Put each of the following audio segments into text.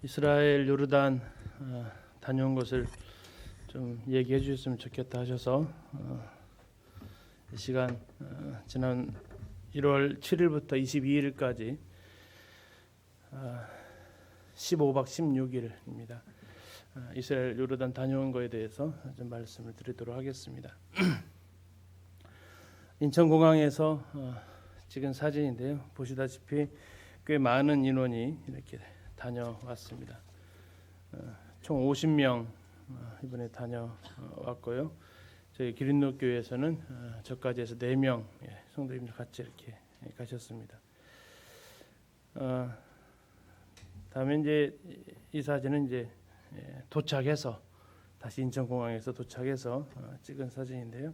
이스라엘 요르단 다녀온 것을 좀 얘기해 주셨으면 좋겠다 하셔서 이 시간 지난 1월 7일부터 22일까지 15박 16일입니다. 이스라엘 요르단 다녀온 거에 대해서 좀 말씀을 드리도록 하겠습니다. 인천공항에서 찍은 사진인데요. 보시다시피 꽤 많은 인원이 이렇게 다녀왔습니다. 총 50명 이번에 다녀왔고요. 저희 기린노교회에서는 저까지 해서 4명 성도님들 같이 이렇게 가셨습니다. 다음에 이제 이 사진은 이제 도착해서 다시 인천공항에서 도착해서 찍은 사진인데요.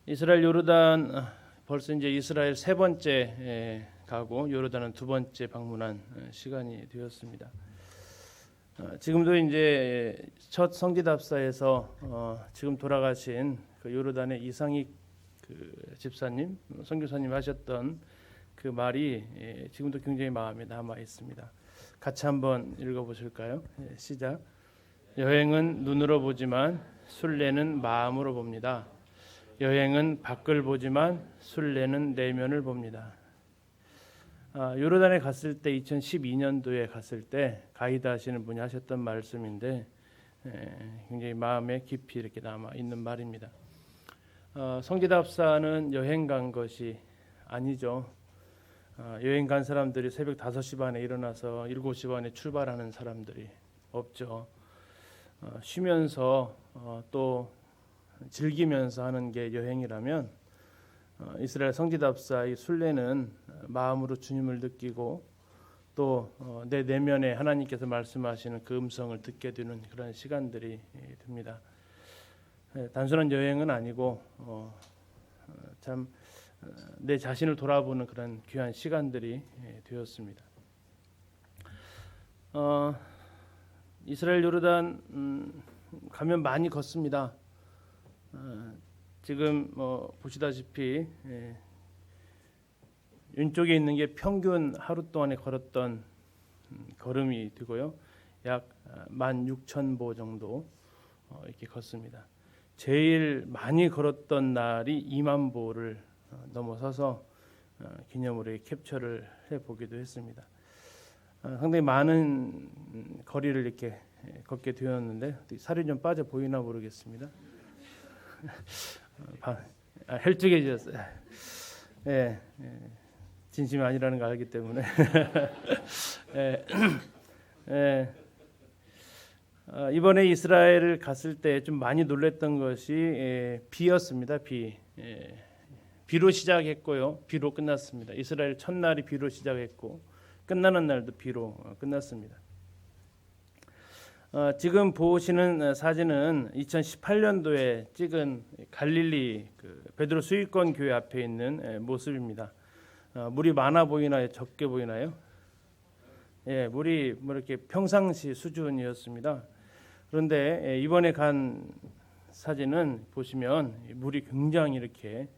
이스라엘 요르단 벌써 이제 이스라엘 3번째 가고 요르단은 2번째 방문한 시간이 되었습니다. 지금도 이제 첫 성지답사에서 지금 돌아가신 그 요르단의 이상익 그 집사님, 선교사님 하셨던 그 말이 지금도 굉장히 마음에 남아 있습니다. 같이 한번 읽어보실까요? 시작. 여행은 눈으로 보지만 순례는 마음으로 봅니다. 여행은 밖을 보지만 순례는 내면을 봅니다. 요르단에 갔을 때 2012년도에 갔을 때 가이드 하시는 분이 하셨던 말씀인데 굉장히 마음에 깊이 이렇게 남아 있는 말입니다. 성지답사는 여행 간 것이 아니죠. 여행 간 사람들이 새벽 5시 반에 일어나서 7시 반에 출발하는 사람들이 없죠. 쉬면서 또 즐기면서 하는 게 여행이라면 이스라엘 성지답사의 순례는 마음으로 주님을 느끼고 또 내 내면에 하나님께서 말씀하시는 그 음성을 듣게 되는 그런 시간들이 됩니다. 단순한 여행은 아니고 참 내 자신을 돌아보는 그런 귀한 시간들이 되었습니다. 이스라엘 요르단 가면 많이 걷습니다. 지금 보시다시피 왼쪽에 있는 게 평균 하루 동안에 걸었던 걸음이 되고요. 약 16,000보 정도 이렇게 걷습니다. 제일 많이 걸었던 날이 2만 보를 넘어서서 기념으로 캡처를 해보기도 했습니다. 상당히 많은 거리를 이렇게 걷게 되었는데 살이 좀 빠져 보이나 모르겠습니다. 헬쭉해졌어요. 진심이 아니라는 걸 알기 때문에. 이번에 이스라엘을 갔을 때 좀 많이 놀랬던 것이 비였습니다. 비로 시작했고요. 비로 끝났습니다. 이스라엘 첫날이 비로 시작했고 끝나는 날도 비로 끝났습니다. 지금 보시는 사진은 2018년도에 찍은 갈릴리 베드로 수익권 교회 앞에 있는 모습입니다. 물이 많아 보이나요? 적게 보이나요? 물이 이렇게 평상시 수준이었습니다. 그런데 이번에 간 사진은 보시면 물이 굉장히 이렇게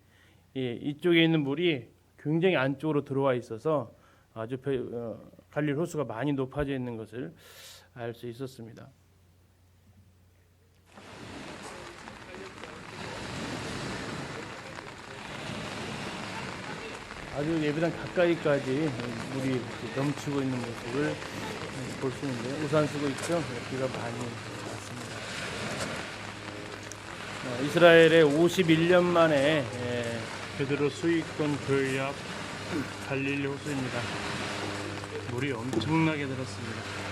이쪽에 있는 물이 굉장히 안쪽으로 들어와 있어서 아주 갈릴리 호수가 많이 높아져 있는 것을 알 수 있었습니다. 아주 예배당 가까이까지 물이 넘치고 있는 모습을 볼 수 있는데요. 우산 쓰고 있죠. 비가 많이 왔습니다. 이스라엘의 51년 만에 베드로 수익권 교회 앞 갈릴리 호수입니다. 물이 엄청나게 들었습니다.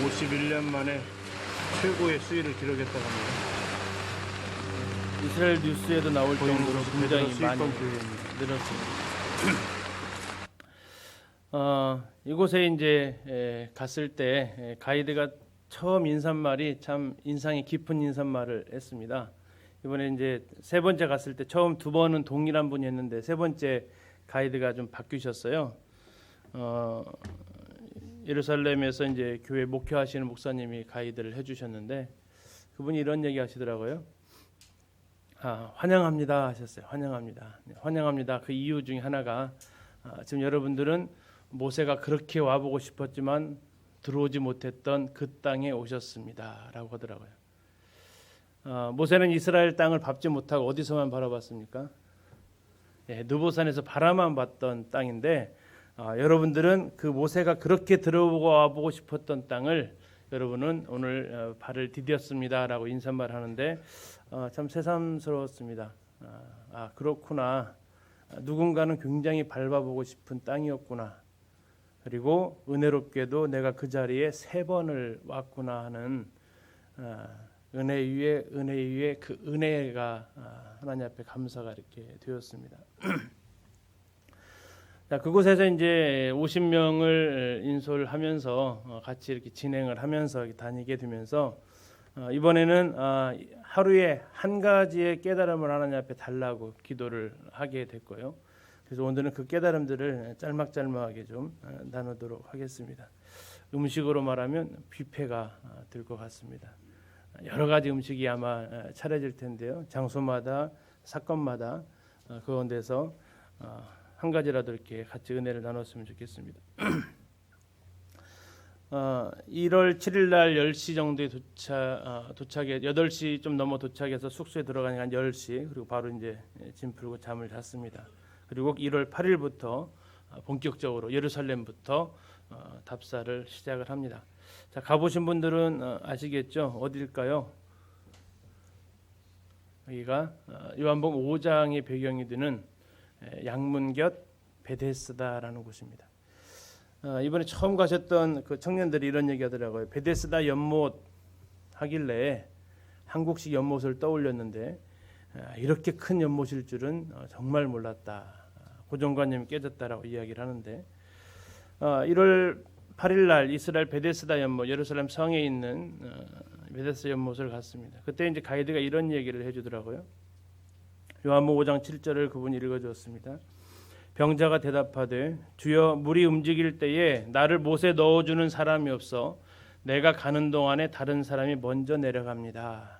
51년 만에 최고의 수위를 기록했다고 합니다. 이스라엘 뉴스에도 나올 정도로 굉장히 많이 늘었습니다. 이곳에 이제 갔을 때 가이드가 처음 인사말이 참 인상이 깊은 인사말을 했습니다. 이번에 이제 3번째 갔을 때 처음 2번은 동일한 분이 했는데 3번째 가이드가 좀 바뀌셨어요. 예루살렘에서 이제 교회 목회하시는 목사님이 가이드를 해주셨는데 그분이 이런 얘기 하시더라고요. 환영합니다 하셨어요. 환영합니다. 환영합니다. 그 이유 중에 하나가 지금 여러분들은 모세가 그렇게 와보고 싶었지만 들어오지 못했던 그 땅에 오셨습니다라고 하더라고요. 모세는 이스라엘 땅을 밟지 못하고 어디서만 바라봤습니까? 느보산에서 바라만 봤던 땅인데 여러분들은 그 모세가 그렇게 들어와보고 싶었던 땅을 여러분은 오늘 발을 디뎠습니다라고 인사말 하는데 참 새삼스러웠습니다. 그렇구나. 누군가는 굉장히 밟아보고 싶은 땅이었구나. 그리고 은혜롭게도 내가 그 자리에 3번을 왔구나 하는 은혜 위에 그 은혜가 하나님 앞에 감사가 이렇게 되었습니다. 자, 그곳에서 이제 50명을 인솔 하면서 같이 이렇게 진행을 하면서 다니게 되면서 이번에는 하루에 한 가지의 깨달음을 하나님 앞에 달라고 기도를 하게 됐고요. 그래서 오늘은 그 깨달음들을 짤막짤막하게 좀 나누도록 하겠습니다. 음식으로 말하면 뷔페가 될 것 같습니다. 여러 가지 음식이 아마 차려질 텐데요. 장소마다 사건마다 그 가운데서 한 가지라도 이렇게 같이 은혜를 나눴으면 좋겠습니다. 1월 7일 날 10시 정도에 도착해 8시 좀 넘어 도착해서 숙소에 들어가니까 한 10시 그리고 바로 이제 짐 풀고 잠을 잤습니다. 그리고 1월 8일부터 본격적으로 예루살렘부터 답사를 시작을 합니다. 자, 가보신 분들은 아시겠죠? 어딜까요? 여기가 요한복음 5장의 배경이 되는 양문곁 베데스다라는 곳입니다. 이번에 처음 가셨던 그 청년들이 이런 얘기하더라고요. 베데스다 연못 하길래 한국식 연못을 떠올렸는데 이렇게 큰 연못일 줄은 정말 몰랐다. 고정관념이 깨졌다라고 이야기를 하는데 1월 8일 날 이스라엘 베데스다 연못 예루살렘 성에 있는 베데스다 연못을 갔습니다. 그때 이제 가이드가 이런 얘기를 해주더라고요. 요한복음 5장 7절을 그분이 읽어주었습니다. 병자가 대답하되 주여 물이 움직일 때에 나를 못에 넣어주는 사람이 없어 내가 가는 동안에 다른 사람이 먼저 내려갑니다.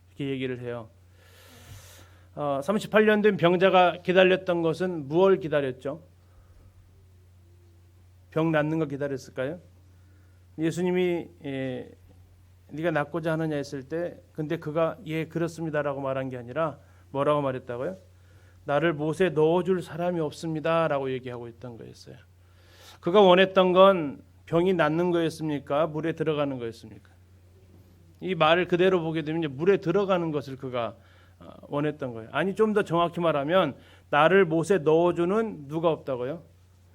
이렇게 얘기를 해요. 38년 된 병자가 기다렸던 것은 무엇을 기다렸죠? 병 낫는 거 기다렸을까요? 예수님이 네가 낫고자 하느냐 했을 때 근데 그가 예 그렇습니다라고 말한 게 아니라 뭐라고 말했다고요? 나를 못에 넣어줄 사람이 없습니다라고 얘기하고 있던 거였어요. 그가 원했던 건 병이 낫는 거였습니까? 물에 들어가는 거였습니까? 이 말을 그대로 보게 되면 물에 들어가는 것을 그가 원했던 거예요. 아니 좀 더 정확히 말하면 나를 못에 넣어주는 누가 없다고요?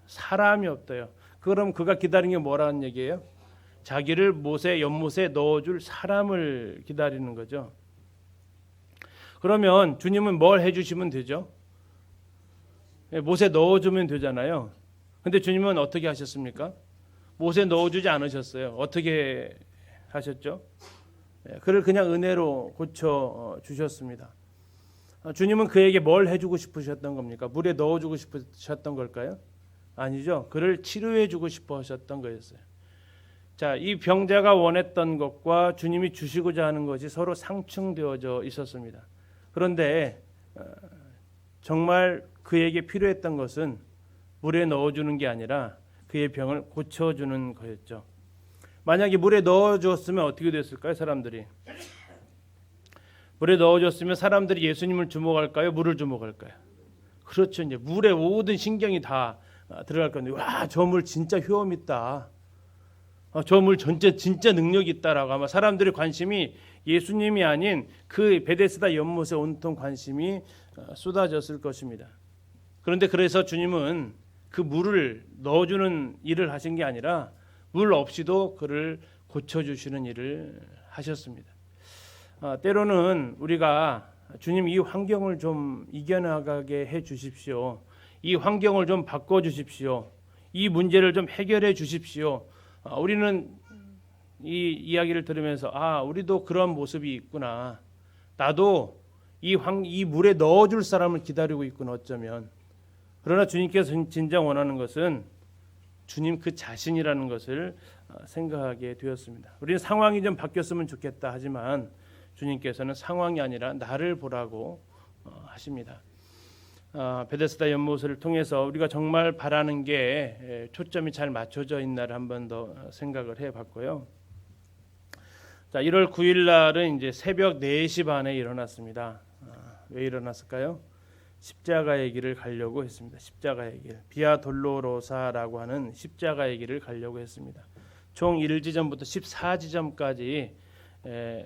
사람이 없대요. 그럼 그가 기다리는 게 뭐라는 얘기예요? 자기를 연못에 넣어줄 사람을 기다리는 거죠. 그러면 주님은 뭘 해주시면 되죠? 못에 넣어주면 되잖아요. 근데 주님은 어떻게 하셨습니까? 못에 넣어주지 않으셨어요. 어떻게 하셨죠? 그를 그냥 은혜로 고쳐 주셨습니다. 주님은 그에게 뭘 해주고 싶으셨던 겁니까? 물에 넣어주고 싶으셨던 걸까요? 아니죠. 그를 치료해주고 싶어 하셨던 거였어요. 자, 이 병자가 원했던 것과 주님이 주시고자 하는 것이 서로 상충되어져 있었습니다. 그런데 정말 그에게 필요했던 것은 물에 넣어주는 게 아니라 그의 병을 고쳐주는 거였죠. 만약에 물에 넣어주었으면 어떻게 됐을까요? 사람들이 물에 넣어줬으면 사람들이 예수님을 주목할까요? 물을 주목할까요? 그렇죠. 이제 물에 모든 신경이 다 들어갈 건데 와, 저 물 진짜 효험 있다. 저 물 진짜 능력 있다라고 아마 사람들의 관심이 예수님이 아닌 그 베데스다 연못에 온통 관심이 쏟아졌을 것입니다. 그런데 그래서 주님은 그 물을 넣어주는 일을 하신 게 아니라 물 없이도 그를 고쳐주시는 일을 하셨습니다. 때로는 우리가 주님 이 환경을 좀 이겨나가게 해 주십시오. 이 환경을 좀 바꿔주십시오. 이 문제를 좀 해결해 주십시오. 우리는 이 이야기를 들으면서 우리도 그런 모습이 있구나. 나도 이 물에 넣어줄 사람을 기다리고 있구나 어쩌면. 그러나 주님께서 진정 원하는 것은 주님 그 자신이라는 것을 생각하게 되었습니다. 우리는 상황이 좀 바뀌었으면 좋겠다 하지만 주님께서는 상황이 아니라 나를 보라고 하십니다. 베데스다 연못을 통해서 우리가 정말 바라는 게 초점이 잘 맞춰져 있나를 한 번 더 생각을 해봤고요. 자, 1월 9일 날은 이제 새벽 4시 반에 일어났습니다. 왜 일어났을까요? 십자가의 길을 가려고 했습니다. 십자가의 길, 비아 돌로로사라고 하는 십자가의 길을 가려고 했습니다. 총 1지점부터 14지점까지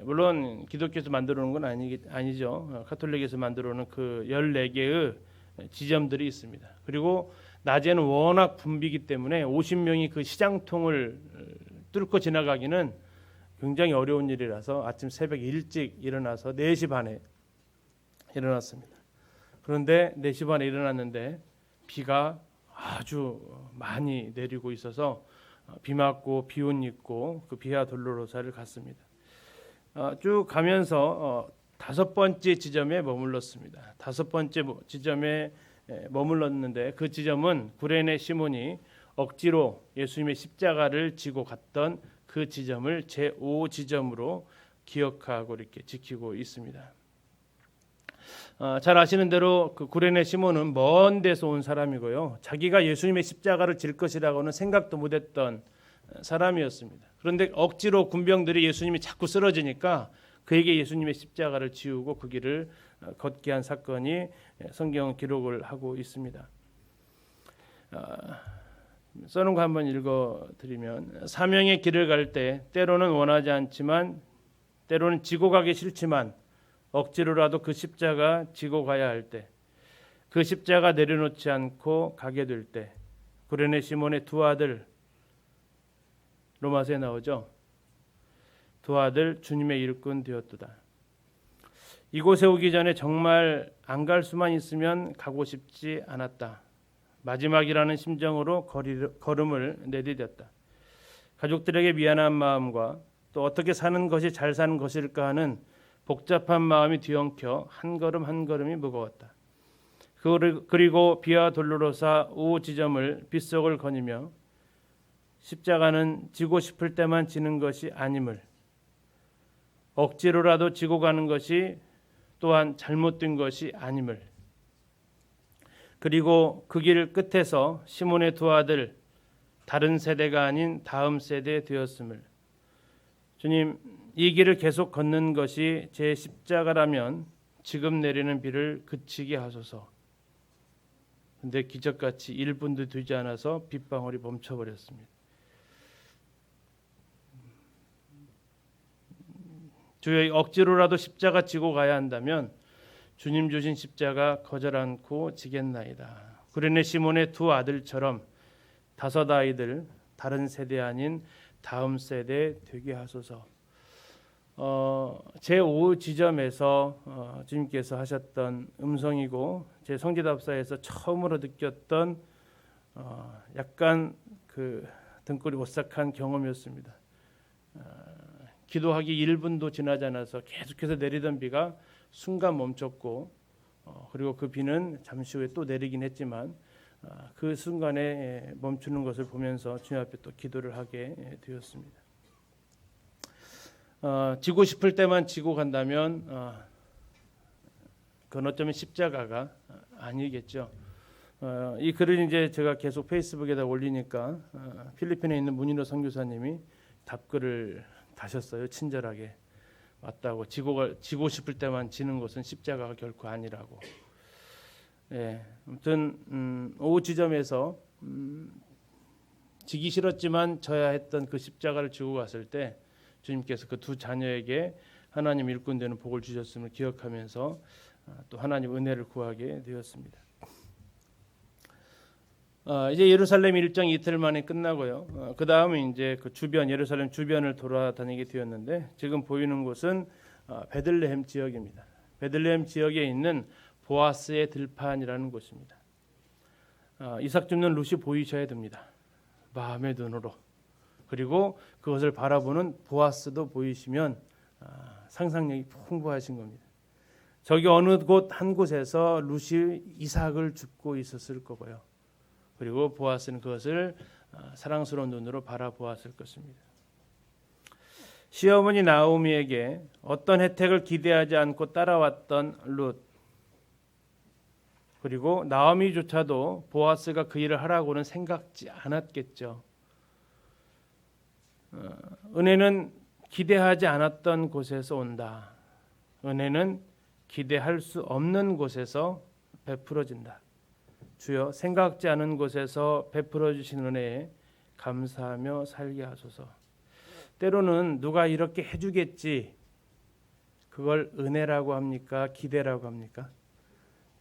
물론 기독교에서 만들어 놓은 건 아니죠. 카톨릭에서 만들어 놓은 그 14개의 지점들이 있습니다. 그리고 낮에는 워낙 붐비기 때문에 50명이 그 시장통을 뚫고 지나가기는 굉장히 어려운 일이라서 아침 새벽 일찍 일어나서 4시 반에 일어났습니다. 그런데 4시 반에 일어났는데 비가 아주 많이 내리고 있어서 비 맞고 비옷 입고 그 비아 돌로로사를 갔습니다. 쭉 가면서 5번째 지점에 머물렀습니다. 5번째 지점에 머물렀는데 그 지점은 구레네 시몬이 억지로 예수님의 십자가를 지고 갔던 그 지점을 제5지점으로 기억하고 이렇게 지키고 있습니다. 잘 아시는 대로 그 구레네 시몬은 먼 데서 온 사람이고요. 자기가 예수님의 십자가를 질 것이라고는 생각도 못했던 사람이었습니다. 그런데 억지로 군병들이 예수님이 자꾸 쓰러지니까 그에게 예수님의 십자가를 지우고 그 길을 걷게 한 사건이 성경 기록을 하고 있습니다. 써놓은 거 한번 읽어드리면 사명의 길을 갈 때 때로는 원하지 않지만 때로는 지고 가기 싫지만 억지로라도 그 십자가 지고 가야 할 때 그 십자가 내려놓지 않고 가게 될 때 구레네 시몬의 두 아들 로마서에 나오죠. 두 아들 주님의 일꾼 되었도다. 이곳에 오기 전에 정말 안 갈 수만 있으면 가고 싶지 않았다. 마지막이라는 심정으로 걸음을 내디뎠다. 가족들에게 미안한 마음과 또 어떻게 사는 것이 잘 사는 것일까 하는 복잡한 마음이 뒤엉켜 한 걸음 한 걸음이 무거웠다. 그리고 비아 돌로로사 5지점을 빗속을 거니며 십자가는 지고 싶을 때만 지는 것이 아님을, 억지로라도 지고 가는 것이 또한 잘못된 것이 아님을, 그리고 그 길 끝에서 시몬의 두 아들 다른 세대가 아닌 다음 세대 되었음을, 주님 이 길을 계속 걷는 것이 제 십자가라면 지금 내리는 비를 그치게 하소서. 근데 기적같이 1분도 되지 않아서 빗방울이 멈춰버렸습니다. 주여, 억지로라도 십자가 지고 가야 한다면 주님 주신 십자가 거절 않고 지겠나이다. 구레네 시몬의 두 아들처럼 5 아이들 다른 세대 아닌 다음 세대 되게 하소서. 제5지점에서 주님께서 하셨던 음성이고 제 성지답사에서 처음으로 느꼈던 약간 그 등골이 오싹한 경험이었습니다. 기도하기 1분도 지나지 않아서 계속해서 내리던 비가 순간 멈췄고 그리고 그 비는 잠시 후에 또 내리긴 했지만 그 순간에 멈추는 것을 보면서 주님 앞에 또 기도를 하게 되었습니다. 지고 싶을 때만 지고 간다면 그건 어쩌면 십자가가 아니겠죠. 이 글을 이제 제가 계속 페이스북에다 올리니까 필리핀에 있는 문인호 선교사님이 답글을 다셨어요. 친절하게. 맞다고. 지고 싶을 때만 지는 것은 십자가가 결코 아니라고. 예, 아무튼 오후 지점에서 지기 싫었지만 져야 했던 그 십자가를 지고 갔을 때 주님께서 그 두 자녀에게 하나님 일꾼 되는 복을 주셨음을 기억하면서 또 하나님 은혜를 구하게 되었습니다. 이제 예루살렘 일정 이틀 만에 끝나고요. 그 다음에 이제 그 주변 예루살렘 주변을 돌아다니게 되었는데 지금 보이는 곳은 베들레헴 지역입니다. 베들레헴 지역에 있는 보아스의 들판이라는 곳입니다. 이삭 줍는 룻이 보이셔야 됩니다. 마음의 눈으로. 그리고 그것을 바라보는 보아스도 보이시면 상상력이 풍부하신 겁니다. 저기 어느 곳 한 곳에서 룻이 이삭을 줍고 있었을 거고요. 그리고 보아스는 그것을 사랑스러운 눈으로 바라보았을 것입니다. 시어머니 나오미에게 어떤 혜택을 기대하지 않고 따라왔던 룻. 그리고 나오미조차도 보아스가 그 일을 하라고는 생각지 않았겠죠. 은혜는 기대하지 않았던 곳에서 온다. 은혜는 기대할 수 없는 곳에서 베풀어진다. 주여, 생각지 않은 곳에서 베풀어 주신 은혜에 감사하며 살게 하소서. 때로는 누가 이렇게 해주겠지, 그걸 은혜라고 합니까? 기대라고 합니까?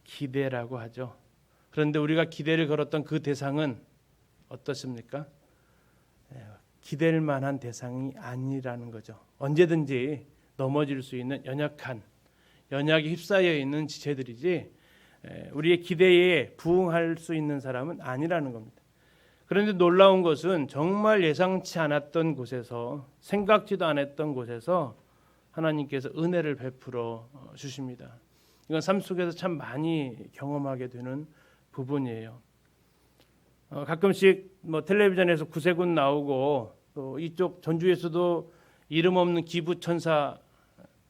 기대라고 하죠. 그런데 우리가 기대를 걸었던 그 대상은 어떻습니까? 기댈 만한 대상이 아니라는 거죠. 언제든지 넘어질 수 있는 연약에 휩싸여 있는 지체들이지 우리의 기대에 부응할 수 있는 사람은 아니라는 겁니다. 그런데 놀라운 것은 정말 예상치 않았던 곳에서, 생각지도 않았던 곳에서 하나님께서 은혜를 베풀어 주십니다. 이건 삶 속에서 참 많이 경험하게 되는 부분이에요. 가끔씩 텔레비전에서 구세군 나오고 또 이쪽 전주에서도 이름 없는 기부천사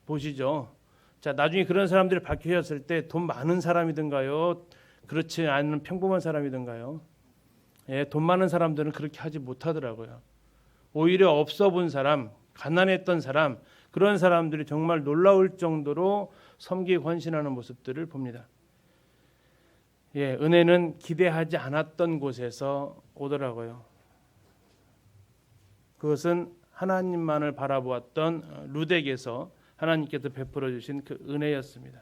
보시죠. 자, 나중에 그런 사람들이 밝혀졌을 때 돈 많은 사람이든가요, 그렇지 않은 평범한 사람이든가요, 돈 많은 사람들은 그렇게 하지 못하더라고요. 오히려 없어 본 사람, 가난했던 사람, 그런 사람들이 정말 놀라울 정도로 섬기고 헌신하는 모습들을 봅니다. 은혜는 기대하지 않았던 곳에서 오더라고요. 그것은 하나님만을 바라보았던 룻에게서 하나님께서 베풀어 주신 그 은혜였습니다.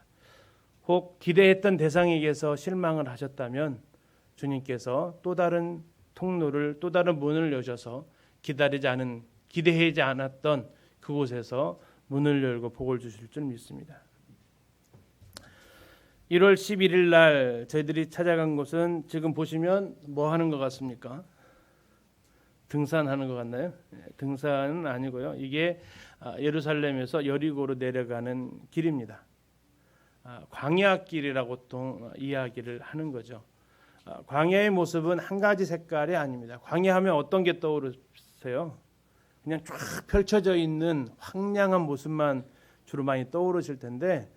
혹 기대했던 대상에게서 실망을 하셨다면 주님께서 또 다른 통로를, 또 다른 문을 여셔서 기대하지 않았던 그곳에서 문을 열고 복을 주실 줄 믿습니다. 1월 11일 날 저희들이 찾아간 곳은 지금 보시면 뭐 하는 것 같습니까? 등산하는 것 같나요? 등산은 아니고요. 이게 예루살렘에서 여리고로 내려가는 길입니다. 광야길이라고 보통 이야기를 하는 거죠. 광야의 모습은 한 가지 색깔이 아닙니다. 광야하면 어떤 게 떠오르세요? 그냥 쫙 펼쳐져 있는 황량한 모습만 주로 많이 떠오르실 텐데,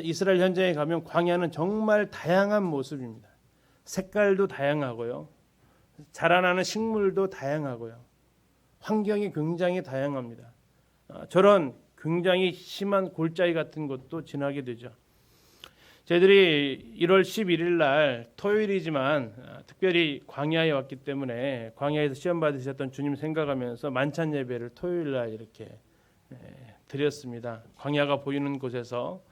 이스라엘 현장에 가면 광야는 정말 다양한 모습입니다. 색깔도 다양하고요, 자라나는 식물도 다양하고요, 환경이 굉장히 다양합니다. 저런 굉장히 심한 골짜기 같은 것도 지나게 되죠. 저희들이 1월 11일 날 토요일이지만 특별히 광야에 왔기 때문에 광야에서 시험 받으셨던 주님 생각하면서 만찬 예배를 토요일 날 이렇게 드렸습니다. 광야가 보이는 곳에서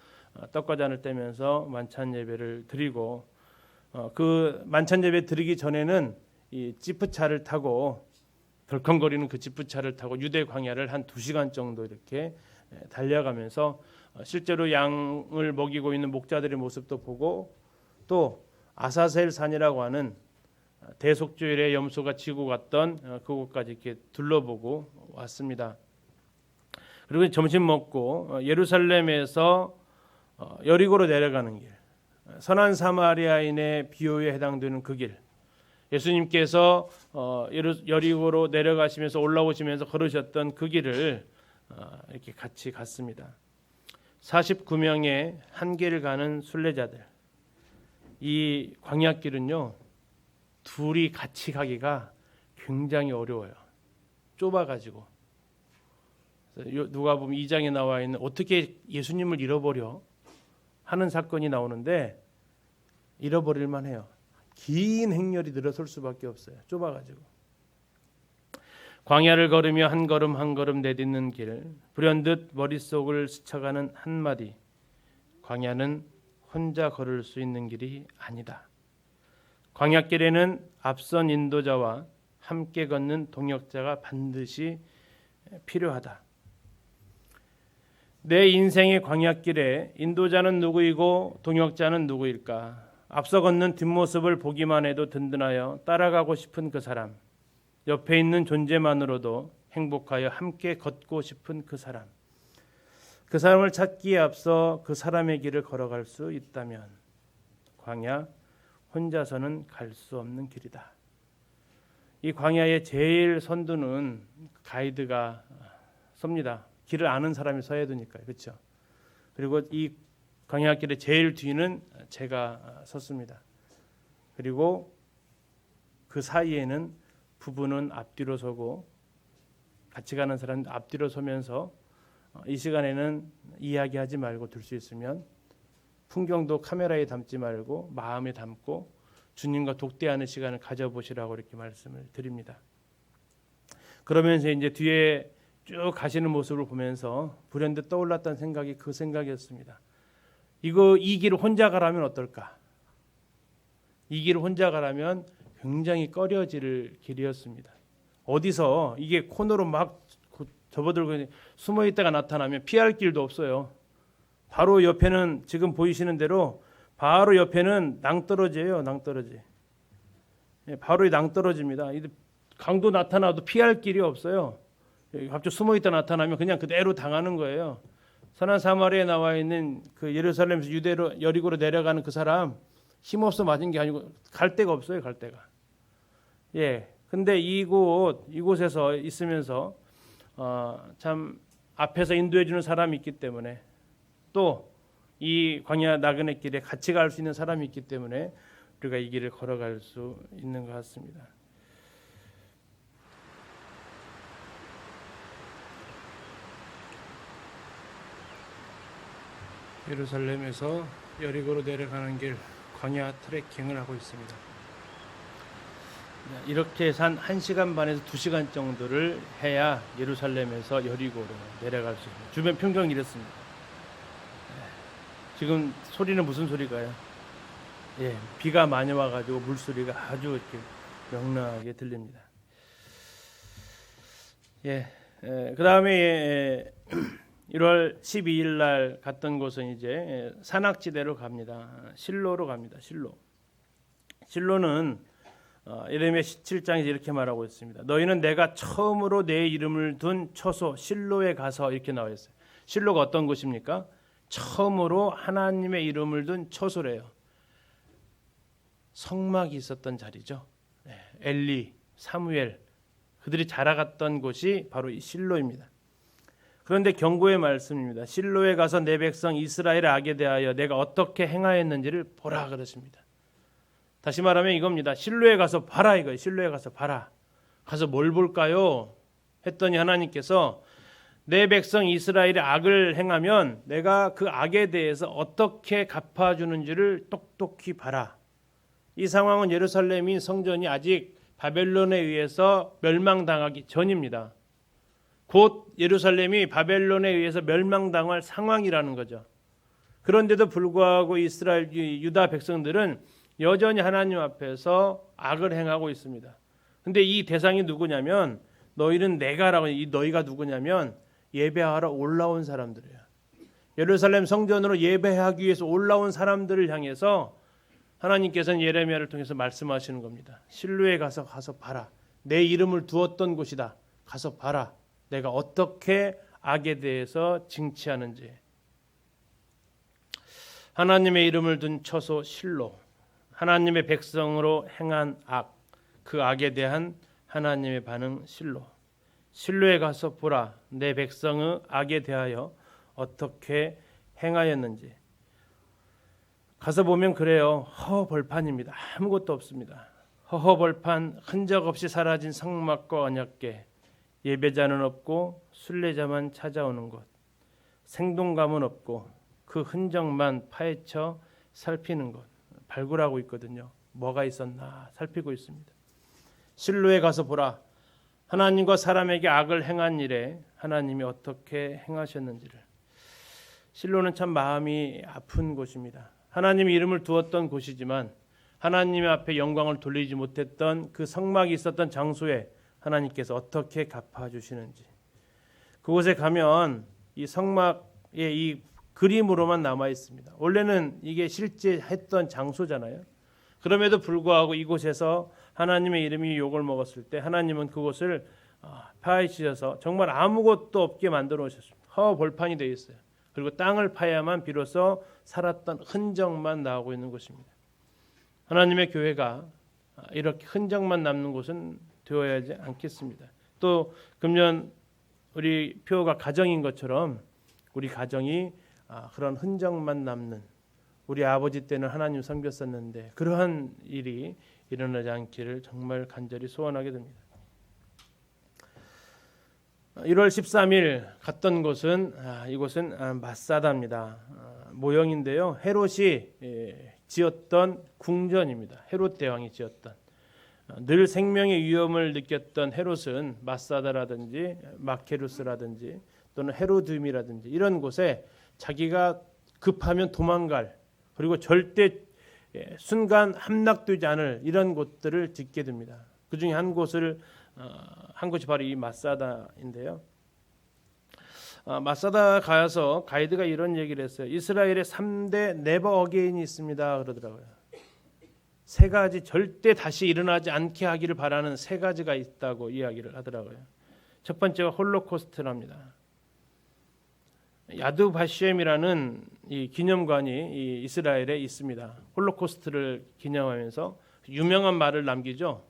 떡과 잔을 떼면서 만찬 예배를 드리고, 그 만찬 예배 드리기 전에는 이 지프차를 타고, 덜컹거리는 그 지프차를 타고 유대 광야를 한 2시간 정도 이렇게 달려가면서 실제로 양을 먹이고 있는 목자들의 모습도 보고, 또 아사셀 산이라고 하는 대속주일에 염소가 지고 갔던 그곳까지 이렇게 둘러보고 왔습니다. 그리고 점심 먹고 예루살렘에서 여리고로 내려가는 길, 선한 사마리아인의 비유에 해당되는 그 길, 예수님께서 여리고로 내려가시면서 올라오시면서 걸으셨던 그 길을 이렇게 같이 갔습니다. 49명의 한 길을 가는 순례자들. 이 광야길은요, 둘이 같이 가기가 굉장히 어려워요. 좁아가지고. 누가복음 2장에 나와 있는 어떻게 예수님을 잃어버려 하는 사건이 나오는데, 잃어버릴 만해요. 긴 행렬이 늘어설 수밖에 없어요. 좁아가지고. 광야를 걸으며 한 걸음 한 걸음 내딛는 길, 불현듯 머릿속을 스쳐가는 한마디, 광야는 혼자 걸을 수 있는 길이 아니다. 광야길에는 앞선 인도자와 함께 걷는 동역자가 반드시 필요하다. 내 인생의 광야길에 인도자는 누구이고 동역자는 누구일까? 앞서 걷는 뒷모습을 보기만 해도 든든하여 따라가고 싶은 그 사람, 옆에 있는 존재만으로도 행복하여 함께 걷고 싶은 그 사람을 찾기에 앞서 그 사람의 길을 걸어갈 수 있다면 광야, 혼자서는 갈 수 없는 길이다. 이 광야의 제일 선두는 가이드가 섭니다. 길을 아는 사람이 서야 되니까요. 그렇죠? 그리고 이 광야길의 제일 뒤는 제가 섰습니다. 그리고 그 사이에는 부부는 앞뒤로 서고 같이 가는 사람은 앞뒤로 서면서 이 시간에는 이야기하지 말고 둘 수 있으면 풍경도 카메라에 담지 말고 마음에 담고 주님과 독대하는 시간을 가져보시라고 이렇게 말씀을 드립니다. 그러면서 이제 뒤에 쭉 가시는 모습을 보면서 불현듯 떠올랐던 생각이 그 생각이었습니다. 이 길을 혼자 가라면 어떨까? 이 길을 혼자 가라면 굉장히 꺼려질 길이었습니다. 어디서 이게 코너로 막 접어들고 숨어 있다가 나타나면 피할 길도 없어요. 바로 옆에는 지금 보이시는 대로 바로 옆에는 낭떠러지예요. 낭떠러지. 바로 이 낭떠러지입니다. 강도 나타나도 피할 길이 없어요. 갑자기 숨어 있다 나타나면 그냥 그대로 당하는 거예요. 선한 사마리아에 나와 있는 그 예루살렘에서 유대로 여리고로 내려가는 그 사람 힘없어 맞은 게 아니고 갈 데가 없어요. 갈 데가. 예. 근데 이곳에서 있으면서 참 앞에서 인도해 주는 사람이 있기 때문에 또 이 광야 나그네 길에 같이 갈 수 있는 사람이 있기 때문에 우리가 이 길을 걸어갈 수 있는 것 같습니다. 예루살렘에서 여리고로 내려가는 길 광야 트레킹을 하고 있습니다. 이렇게 해서 한 1시간 반에서 2시간 정도를 해야 예루살렘에서 여리고로 내려갈 수 있습니다. 주변 풍경이 이렇습니다. 지금 소리는 무슨 소리가요? 예, 비가 많이 와가지고 물소리가 아주 이렇게 명랑하게 들립니다. 그 다음에 1월 12일 날 갔던 곳은 이제 산악지대로 갑니다. 실로로 갑니다. 실로는 예레미야 17장에서 이렇게 말하고 있습니다. 너희는 내가 처음으로 내 이름을 둔 처소 실로에 가서 이렇게 나와 있어요. 실로가 어떤 곳입니까? 처음으로 하나님의 이름을 둔 처소래요. 성막이 있었던 자리죠. 엘리, 사무엘 그들이 자라갔던 곳이 바로 이 실로입니다. 그런데 경고의 말씀입니다. 실로에 가서 내 백성 이스라엘의 악에 대하여 내가 어떻게 행하였는지를 보라 그러십니다. 다시 말하면 이겁니다. 실로에 가서 봐라 이거예요. 실로에 가서 봐라. 가서 뭘 볼까요? 했더니 하나님께서 내 백성 이스라엘의 악을 행하면 내가 그 악에 대해서 어떻게 갚아주는지를 똑똑히 봐라. 이 상황은 예루살렘이 성전이 아직 바벨론에 의해서 멸망당하기 전입니다. 곧 예루살렘이 바벨론에 의해서 멸망당할 상황이라는 거죠. 그런데도 불구하고 이스라엘 유다 백성들은 여전히 하나님 앞에서 악을 행하고 있습니다. 근데 이 대상이 누구냐면 너희는 내가라고 이 너희가 누구냐면 예배하러 올라온 사람들이에요. 예루살렘 성전으로 예배하기 위해서 올라온 사람들을 향해서 하나님께서는 예레미야를 통해서 말씀하시는 겁니다. 실로에 가서 봐라. 내 이름을 두었던 곳이다. 가서 봐라. 내가 어떻게 악에 대해서 징치하는지. 하나님의 이름을 둔 처소 실로. 하나님의 백성으로 행한 악. 그 악에 대한 하나님의 반응 실로. 실로에 가서 보라. 내 백성의 악에 대하여 어떻게 행하였는지. 가서 보면 그래요. 허허벌판입니다. 아무것도 없습니다. 허허벌판, 흔적 없이 사라진 성막과 언약궤, 예배자는 없고 순례자만 찾아오는 곳, 생동감은 없고 그 흔적만 파헤쳐 살피는 곳, 발굴하고 있거든요. 뭐가 있었나 살피고 있습니다. 실로에 가서 보라. 하나님과 사람에게 악을 행한 일에 하나님이 어떻게 행하셨는지를. 실로는 참 마음이 아픈 곳입니다. 하나님의 이름을 두었던 곳이지만 하나님 앞에 영광을 돌리지 못했던 그 성막이 있었던 장소에 하나님께서 어떻게 갚아주시는지. 그곳에 가면 이 성막의 이 그림으로만 남아 있습니다. 원래는 이게 실제 했던 장소잖아요. 그럼에도 불구하고 이곳에서 하나님의 이름이 욕을 먹었을 때 하나님은 그곳을 파헤치셔서 정말 아무것도 없게 만들어 오셨습니다. 허벌판이 되어 있어요. 그리고 땅을 파야만 비로소 살았던 흔적만 나오고 있는 곳입니다. 하나님의 교회가 이렇게 흔적만 남는 곳은 되어야 하지 않겠습니다. 또 금년 우리 표가 가정인 것처럼 우리 가정이 그런 흔적만 남는, 우리 아버지 때는 하나님 섬겼었는데 그러한 일이 일어나지 않기를 정말 간절히 소원하게 됩니다. 1월 13일 갔던 곳은 이곳은 마사다입니다. 모형인데요. 헤롯이 지었던 궁전입니다. 헤롯 대왕이 지었던. 늘 생명의 위험을 느꼈던 헤롯은 마사다라든지 마케루스라든지 또는 헤로드임이라든지 이런 곳에 자기가 급하면 도망갈, 그리고 절대 순간 함락되지 않을 이런 곳들을 짓게 됩니다. 그 중에 한 곳이 바로 이 마사다인데요. 마사다 가서 가이드가 이런 얘기를 했어요. 이스라엘에 3대 네버 어게인이 있습니다 그러더라고요. 세 가지 절대 다시 일어나지 않게 하기를 바라는 세 가지가 있다고 이야기를 하더라고요. 첫 번째가 홀로코스트랍니다. 야드 바셴이라는 이 기념관이 이 이스라엘에 있습니다. 홀로코스트를 기념하면서 유명한 말을 남기죠.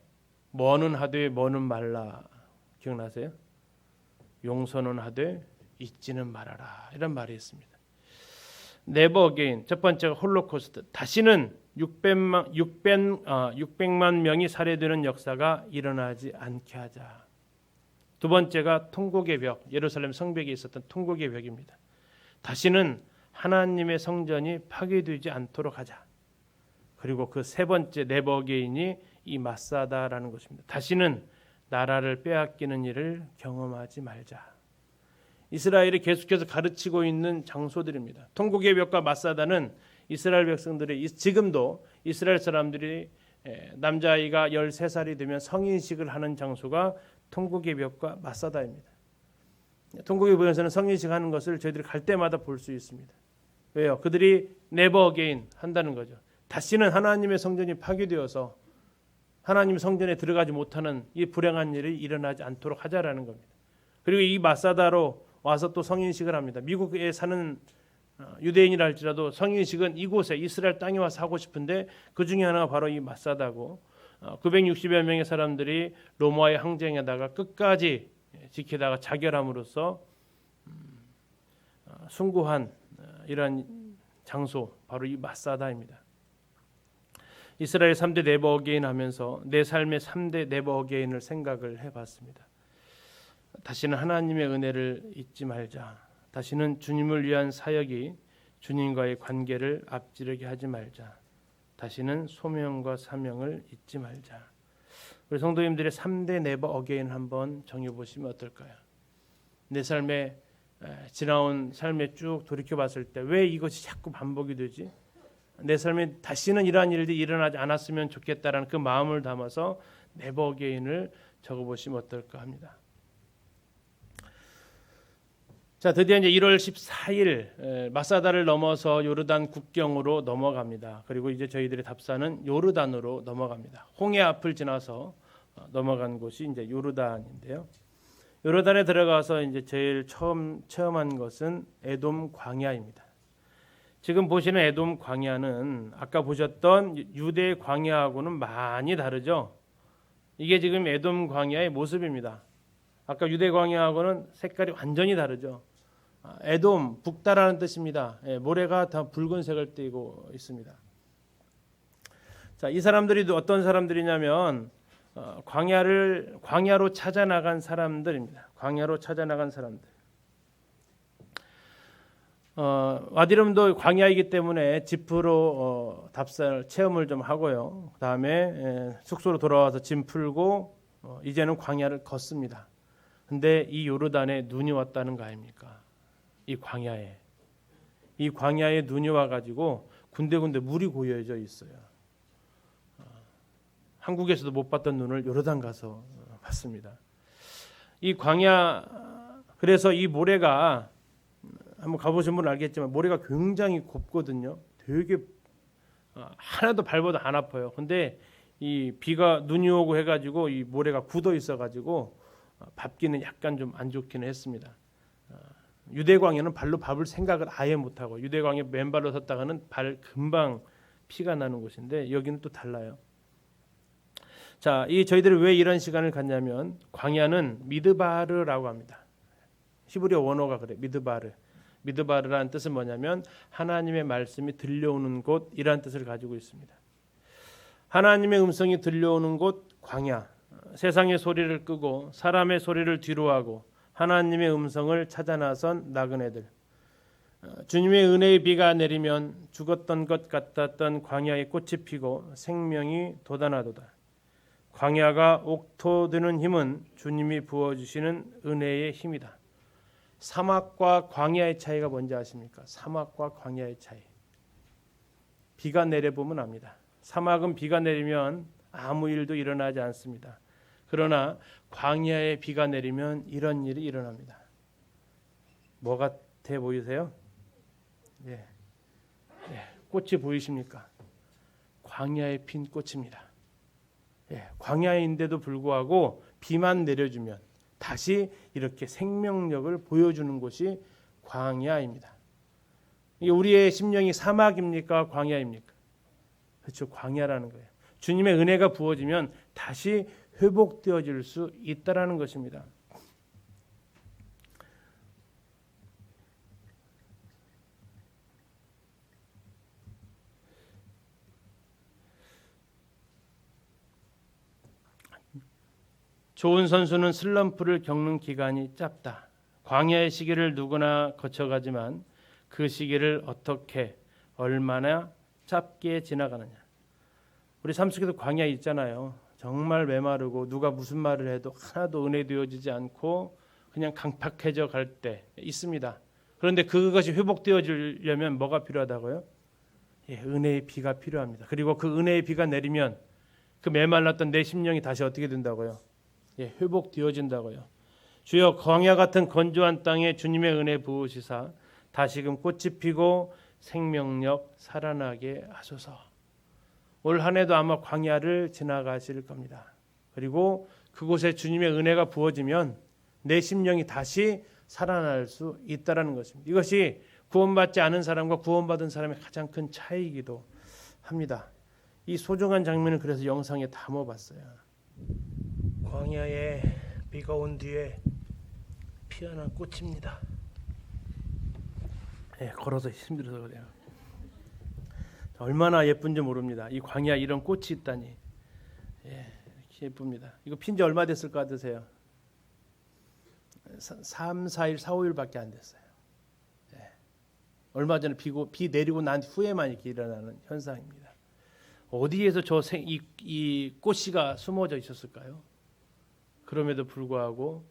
뭐는 하되 뭐는 말라. 기억나세요? 용서는 하되 잊지는 말아라. 이런 말이 있습니다. 네버 어게인. 첫 번째가 홀로코스트. 다시는 600만 명이 살해되는 역사가 일어나지 않게 하자. 두 번째가 통곡의 벽. 예루살렘 성벽에 있었던 통곡의 벽입니다. 다시는 하나님의 성전이 파괴되지 않도록 하자. 그리고 그 세 번째 네버 어게인이 이 마사다라는 것입니다. 다시는 나라를 빼앗기는 일을 경험하지 말자. 이스라엘이 계속해서 가르치고 있는 장소들입니다. 통곡의 벽과 마사다는 이스라엘 백성들이 지금도 이스라엘 사람들이 남자아이가 13살이 되면 성인식을 하는 장소가 통곡의 벽과 마사다입니다. 통곡의 벽에서는 성인식 하는 것을 저희들이 갈 때마다 볼 수 있습니다. 왜요? 그들이 네버 어게인 한다는 거죠. 다시는 하나님의 성전이 파괴되어서 하나님 성전에 들어가지 못하는 이 불행한 일이 일어나지 않도록 하자라는 겁니다. 그리고 이 마사다로 와서 또 성인식을 합니다. 미국에 사는 유대인이라 할지라도 성인식은 이곳에 이스라엘 땅에 와서 하고 싶은데 그 중에 하나가 바로 이 마사다고 960여 명의 사람들이 로마의 항쟁에다가 끝까지 지키다가 자결함으로써 숭고한 이러한 장소 바로 이 마사다입니다. 이스라엘 3대 네버 어게인 하면서 내 삶의 3대 네버 어게인을 생각을 해봤습니다. 다시는 하나님의 은혜를 잊지 말자. 다시는 주님을 위한 사역이 주님과의 관계를 앞지르게 하지 말자. 다시는 소명과 사명을 잊지 말자. 우리 성도님들의 3대 네버 어게인 한번 정해보시면 어떨까요? 내 삶에 지나온 삶에 쭉 돌이켜봤을 때 왜 이것이 자꾸 반복이 되지? 내 삶에 다시는 이러한 일들이 일어나지 않았으면 좋겠다라는 그 마음을 담아서 네버 어게인을 적어보시면 어떨까 합니다. 자, 드디어 이제 1월 14일 마사다를 넘어서 요르단 국경으로 넘어갑니다. 그리고 이제 저희들의 답사는 요르단으로 넘어갑니다. 홍해 앞을 지나서 넘어간 곳이 이제 요르단인데요. 요르단에 들어가서 이제 제일 처음 체험한 것은 에돔 광야입니다. 지금 보시는 에돔 광야는 아까 보셨던 유대 광야하고는 많이 다르죠. 이게 지금 에돔 광야의 모습입니다. 아까 유대 광야하고는 색깔이 완전히 다르죠. 에돔, 북다라는 뜻입니다. 모래가 다 붉은색을 띠고 있습니다. 자, 이 사람들이 어떤 사람들이냐면 광야로 찾아 나간 사람들입니다. 광야로 찾아 나간 사람들. 와디름도 광야이기 때문에 지프로 답사를 체험을 좀 하고요. 그다음에 숙소로 돌아와서 짐 풀고 이제는 광야를 걷습니다. 근데 이 요르단에 눈이 왔다는 거 아닙니까? 이 광야에 눈이 와가지고 군데군데 물이 고여져 있어요. 한국에서도 못 봤던 눈을 요르단 가서 봤습니다. 이 광야, 그래서 이 모래가 한번 가보신 분은 알겠지만 모래가 굉장히 곱거든요. 되게 하나도 밟아도 안 아파요. 근데 이 비가 눈이 오고 해가지고 이 모래가 굳어 있어가지고 밟기는 약간 좀 안 좋기는 했습니다. 유대광야는 발로 밟을 생각을 아예 못하고 유대광야 맨발로 섰다가는 발 금방 피가 나는 곳인데 여기는 또 달라요. 자, 저희들이 왜 이런 시간을 갖냐면 광야는 미드바르라고 합니다. 히브리어 원어가 그래. 미드바르. 미드바르라는 뜻은 뭐냐면 하나님의 말씀이 들려오는 곳이라는 뜻을 가지고 있습니다. 하나님의 음성이 들려오는 곳 광야, 세상의 소리를 끄고 사람의 소리를 뒤로하고 하나님의 음성을 찾아 나선 나그네들, 주님의 은혜의 비가 내리면 죽었던 것 같았던 광야의 꽃이 피고 생명이 돋아나도다. 광야가 옥토되는 힘은 주님이 부어주시는 은혜의 힘이다. 사막과 광야의 차이가 뭔지 아십니까? 사막과 광야의 차이. 비가 내려보면 압니다. 사막은 비가 내리면 아무 일도 일어나지 않습니다. 그러나 광야에 비가 내리면 이런 일이 일어납니다. 뭐 같아 보이세요? 예. 꽃이 보이십니까? 광야에 핀 꽃입니다. 광야인데도 불구하고 비만 내려주면 다시 이렇게 생명력을 보여주는 곳이 광야입니다. 우리의 심령이 사막입니까? 광야입니까? 그렇죠. 광야라는 거예요. 주님의 은혜가 부어지면 다시 회복되어질 수 있다라는 것입니다. 좋은 선수는 슬럼프를 겪는 기간이 짧다. 광야의 시기를 누구나 거쳐가지만 그 시기를 어떻게 얼마나 짧게 지나가느냐. 우리 삶 속에도 광야 있잖아요. 정말 메마르고 누가 무슨 말을 해도 하나도 은혜되어지지 않고 그냥 강팍해져 갈 때 있습니다. 그런데 그것이 회복되어지려면 뭐가 필요하다고요? 은혜의 비가 필요합니다. 그리고 그 은혜의 비가 내리면 그 메말랐던 내 심령이 다시 어떻게 된다고요? 회복되어진다고요. 주여 광야 같은 건조한 땅에 주님의 은혜 부으시사 다시금 꽃이 피고 생명력 살아나게 하소서. 올 한 해도 아마 광야를 지나가실 겁니다. 그리고 그곳에 주님의 은혜가 부어지면 내 심령이 다시 살아날 수 있다는 것입니다. 이것이 구원받지 않은 사람과 구원받은 사람의 가장 큰 차이이기도 합니다. 이 소중한 장면을 그래서 영상에 담아봤어요. 광야에 비가 온 뒤에 피어난 꽃입니다. 걸어서 힘들어서 그래요. 얼마나 예쁜지 모릅니다. 이 광야 이런 꽃이 있다니. 이렇게 예쁩니다. 이거 핀 지 얼마 됐을 것 같으세요? 3, 4일, 4, 5일밖에 안 됐어요. 얼마 전에 비 내리고 난 후에만 이렇게 일어나는 현상입니다. 어디에서 이 꽃씨가 숨어져 있었을까요? 그럼에도 불구하고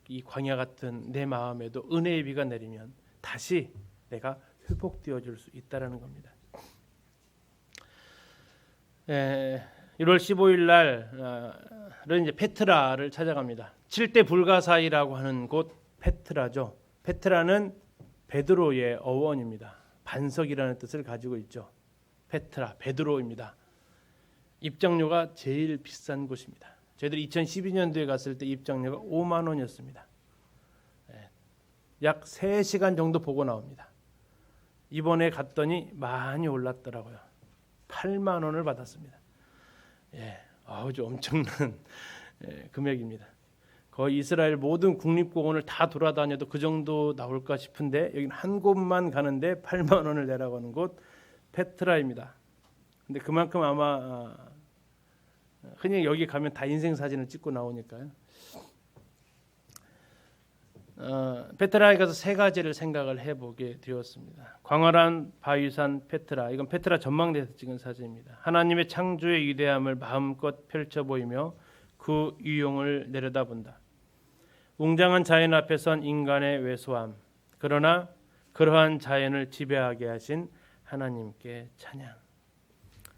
이 광야 같은 내 마음에도 은혜의 비가 내리면 다시 내가 회복되어질 수 있다라는 겁니다. 1월 15일 날은 이제 페트라를 찾아갑니다. 7대 불가사의라고 하는 곳 페트라죠. 페트라는 베드로의 어원입니다. 반석이라는 뜻을 가지고 있죠. 페트라, 베드로입니다. 입장료가 제일 비싼 곳입니다. 저희들이 2012년도에 갔을 때 입장료가 5만 원이었습니다. 약 3시간 정도 보고 나옵니다. 이번에 갔더니 많이 올랐더라고요. 8만 원을 받았습니다. 아주 엄청난 금액입니다. 거의 이스라엘 모든 국립공원을 다 돌아다녀도 그 정도 나올까 싶은데 여기는 한 곳만 가는데 8만 원을 내라고 하는 곳 페트라입니다. 근데 그만큼 아마 흔히 여기 가면 다 인생 사진을 찍고 나오니까요. 페트라에 가서 세 가지를 생각을 해보게 되었습니다. 광활한 바위산 페트라, 이건 페트라 전망대에서 찍은 사진입니다. 하나님의 창조의 위대함을 마음껏 펼쳐 보이며 그 유용을 내려다본다. 웅장한 자연 앞에 선 인간의 왜소함, 그러나 그러한 자연을 지배하게 하신 하나님께 찬양.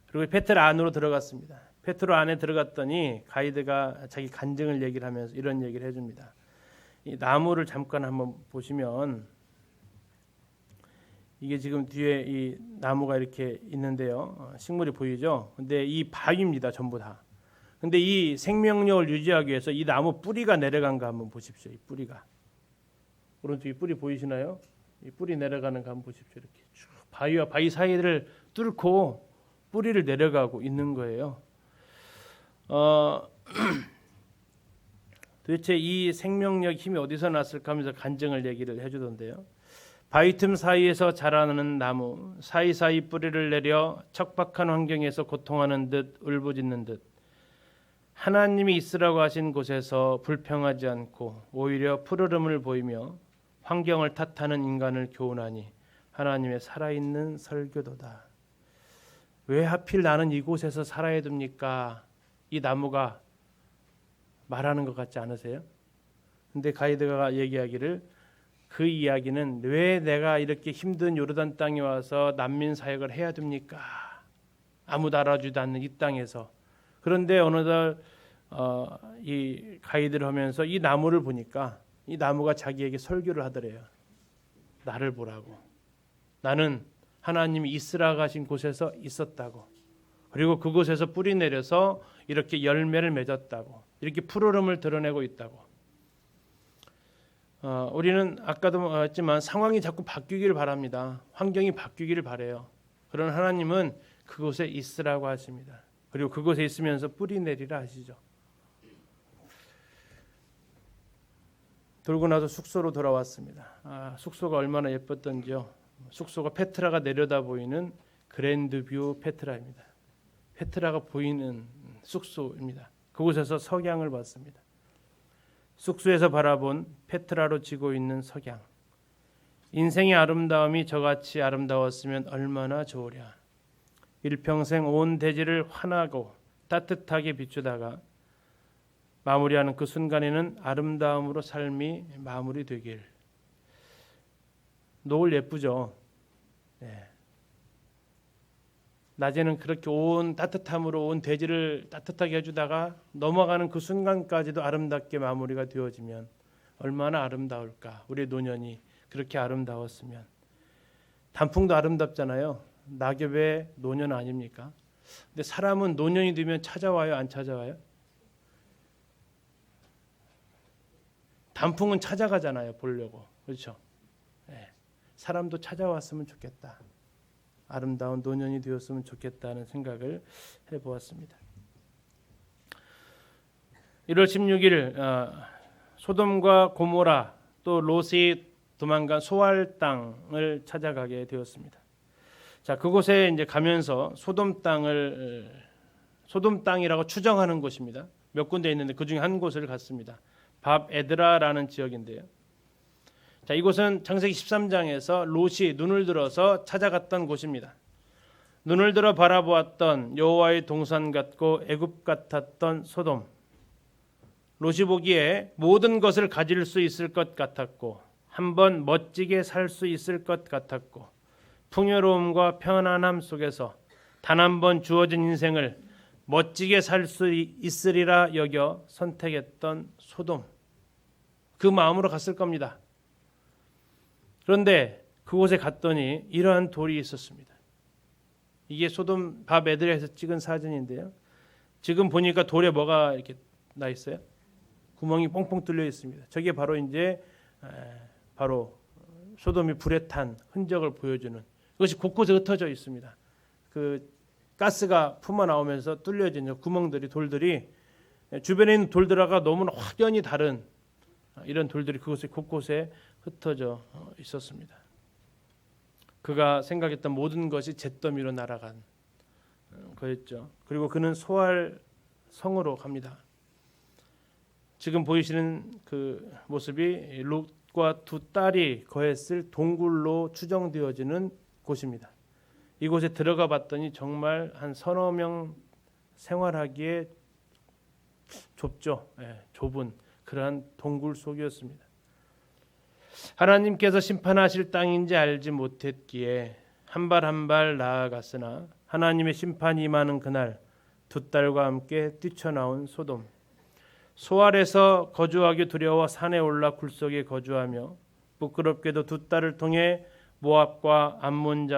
그리고 페트라 안으로 들어갔습니다. 페트라 안에 들어갔더니 가이드가 자기 간증을 얘기를 하면서 이런 얘기를 해줍니다. 이 나무를 잠깐 한번 보시면 이게 지금 뒤에 이 나무가 이렇게 있는데요. 식물이 보이죠? 근데 이 바위입니다. 전부 다. 근데 이 생명력을 유지하기 위해서 이 나무 뿌리가 내려간 거 한번 보십시오. 이 뿌리가. 오른쪽 이 뿌리 보이시나요? 이 뿌리 내려가는 거 한번 보십시오. 이렇게 쭉 바위와 바위 사이를 뚫고 뿌리를 내려가고 있는 거예요. 도대체 이 생명력 힘이 어디서 났을까 하면서 간증을 얘기를 해주던데요. 바위 틈 사이에서 자라는 나무, 사이사이 뿌리를 내려 척박한 환경에서 고통하는 듯 울부짖는 듯 하나님이 있으라고 하신 곳에서 불평하지 않고 오히려 푸르름을 보이며 환경을 탓하는 인간을 교훈하니 하나님의 살아있는 설교도다. 왜 하필 나는 이곳에서 살아야 됩니까? 이 나무가 말하는 것 같지 않으세요? 근데 가이드가 얘기하기를 그 이야기는 왜 내가 이렇게 힘든 요르단 땅에 와서 난민 사역을 해야 됩니까? 아무도 알아주지도 않는 이 땅에서. 그런데 어느덧 이 가이드를 하면서 이 나무를 보니까 이 나무가 자기에게 설교를 하더래요. 나를 보라고. 나는 하나님이 있으라고 하신 곳에서 있었다고. 그리고 그곳에서 뿌리 내려서 이렇게 열매를 맺었다고. 이렇게 푸르름을 드러내고 있다고. 우리는 아까도 말했지만 상황이 자꾸 바뀌기를 바랍니다. 환경이 바뀌기를 바래요. 그러나 하나님은 그곳에 있으라고 하십니다. 그리고 그곳에 있으면서 뿌리 내리라 하시죠. 돌고 나서 숙소로 돌아왔습니다. 숙소가 얼마나 예뻤던지요. 숙소가 페트라가 내려다 보이는 그랜드뷰 페트라입니다. 페트라가 보이는 숙소입니다. 그곳에서 석양을 봤습니다. 숙소에서 바라본 페트라로 지고 있는 석양. 인생의 아름다움이 저같이 아름다웠으면 얼마나 좋으랴. 일평생 온 대지를 환하고 따뜻하게 비추다가 마무리하는 그 순간에는 아름다움으로 삶이 마무리되길. 노을 예쁘죠. 네. 낮에는 그렇게 온 따뜻함으로 온 대지를 따뜻하게 해주다가 넘어가는 그 순간까지도 아름답게 마무리가 되어지면 얼마나 아름다울까. 우리의 노년이 그렇게 아름다웠으면. 단풍도 아름답잖아요. 낙엽의 노년 아닙니까? 근데 사람은 노년이 되면 찾아와요, 안 찾아와요? 단풍은 찾아가잖아요, 보려고. 그렇죠? 네. 사람도 찾아왔으면 좋겠다. 아름다운 노년이 되었으면 좋겠다는 생각을 해보았습니다. 1월 16일 소돔과 고모라 또 롯이 도망간 소알 땅을 찾아가게 되었습니다. 자, 그곳에 이제 가면서 소돔 땅이라고 추정하는 곳입니다. 몇 군데 있는데 그 중에 한 곳을 갔습니다. 밥 에드라라는 지역인데요. 자, 이곳은 창세기 13장에서 롯이 눈을 들어서 찾아갔던 곳입니다. 눈을 들어 바라보았던 여호와의 동산 같고 애굽 같았던 소돔. 롯이 보기에 모든 것을 가질 수 있을 것 같았고 한번 멋지게 살 수 있을 것 같았고 풍요로움과 편안함 속에서 단 한 번 주어진 인생을 멋지게 살 수 있으리라 여겨 선택했던 소돔. 그 마음으로 갔을 겁니다. 그런데 그곳에 갔더니 이러한 돌이 있었습니다. 이게 소돔 밥 에드라에서 찍은 사진인데요. 지금 보니까 돌에 뭐가 이렇게 나 있어요? 구멍이 뻥뻥 뚫려 있습니다. 저게 바로 이제 바로 소돔이 불에 탄 흔적을 보여주는, 그것이 곳곳에 흩어져 있습니다. 그 가스가 품어 나오면서 뚫려진 구멍들이, 돌들이 주변에 있는 돌들과 너무나 확연히 다른 이런 돌들이 그곳에 곳곳에 흩어져 있었습니다. 그가 생각했던 모든 것이 잿더미로 날아간 거였죠. 그리고 그는 소알 성으로 갑니다. 지금 보이시는 그 모습이 롯과 두 딸이 거했을 동굴로 추정되어지는 곳입니다. 이곳에 들어가 봤더니 정말 한 서너 명 생활하기에 좁죠. 좁은 그러한 동굴 속이었습니다. 하나님께서 심판하실 땅인지 알지 못했기에 한 발 한 발 나아갔으나 하나님의 심판이 임하는 그날 두 딸과 함께 뛰쳐나온 소돔. 소알에서 거주하기 두려워 산에 올라 굴속에 거주하며 부끄럽게도 두 딸을 통해 모압과 암몬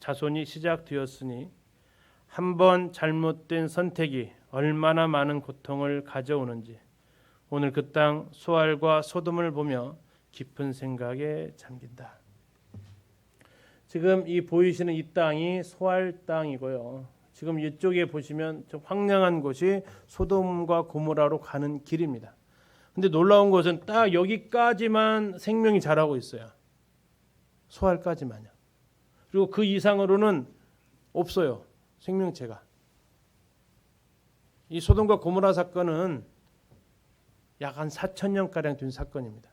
자손이 시작되었으니 한 번 잘못된 선택이 얼마나 많은 고통을 가져오는지 오늘 그 땅 소알과 소돔을 보며 깊은 생각에 잠긴다. 지금 이 보이시는 이 땅이 소알 땅이고요. 지금 이쪽에 보시면 좀 황량한 곳이 소돔과 고모라로 가는 길입니다. 근데 놀라운 것은 딱 여기까지만 생명이 자라고 있어요. 소알까지만요. 그리고 그 이상으로는 없어요. 생명체가. 이 소돔과 고모라 사건은 약 한 4,000년가량 된 사건입니다.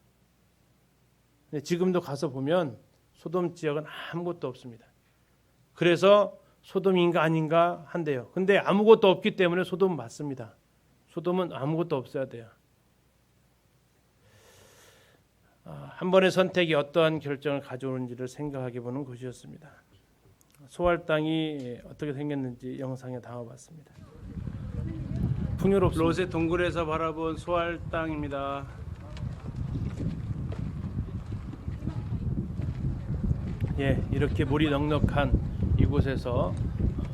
근데 지금도 가서 보면 소돔 지역은 아무것도 없습니다. 그래서 소돔인가 아닌가 한대요. 근데 아무것도 없기 때문에 소돔은 맞습니다. 소돔은 아무것도 없어야 돼요. 한 번의 선택이 어떠한 결정을 가져오는지를 생각해 보는 것이었습니다. 소알 땅이 어떻게 생겼는지 영상에 담아봤습니다. 풍요롭습니다. 로세 동굴에서 바라본 소알 땅입니다. 예, 이렇게 물이 넉넉한 이곳에서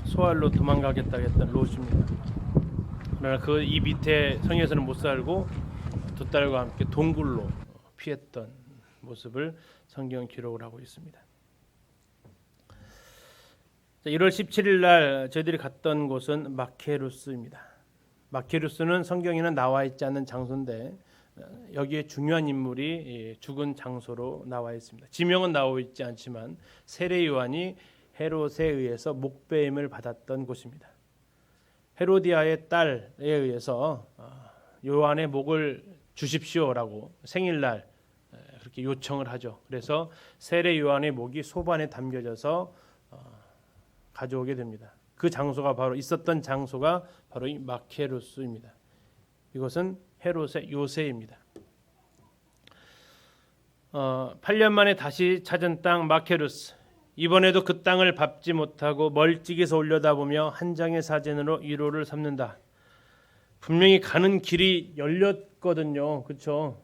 소알로 도망가겠다 했던 롯입니다. 그러나 그 이 밑에 성에서는 못 살고 두 딸과 함께 동굴로 피했던 모습을 성경 기록을 하고 있습니다. 1월 17일 날 저희들이 갔던 곳은 마케루스입니다. 마케루스는 성경에는 나와 있지 않는 장소인데 여기에 중요한 인물이 죽은 장소로 나와 있습니다. 지명은 나와 있지 않지만 세례 요한이 헤롯에 의해서 목배임을 받았던 곳입니다. 헤로디아의 딸에 의해서 요한의 목을 주십시오라고 생일날 그렇게 요청을 하죠. 그래서 세례 요한의 목이 소반에 담겨져서 가져오게 됩니다. 그 장소가 바로 있었던 장소가 바로 이 마케루스입니다. 이것은 헤롯의 요새입니다. 8년 만에 다시 찾은 땅 마케루스. 이번에도 그 땅을 밟지 못하고 멀찍이서 올려다보며 한 장의 사진으로 위로를 삼는다. 분명히 가는 길이 열렸거든요. 그렇죠?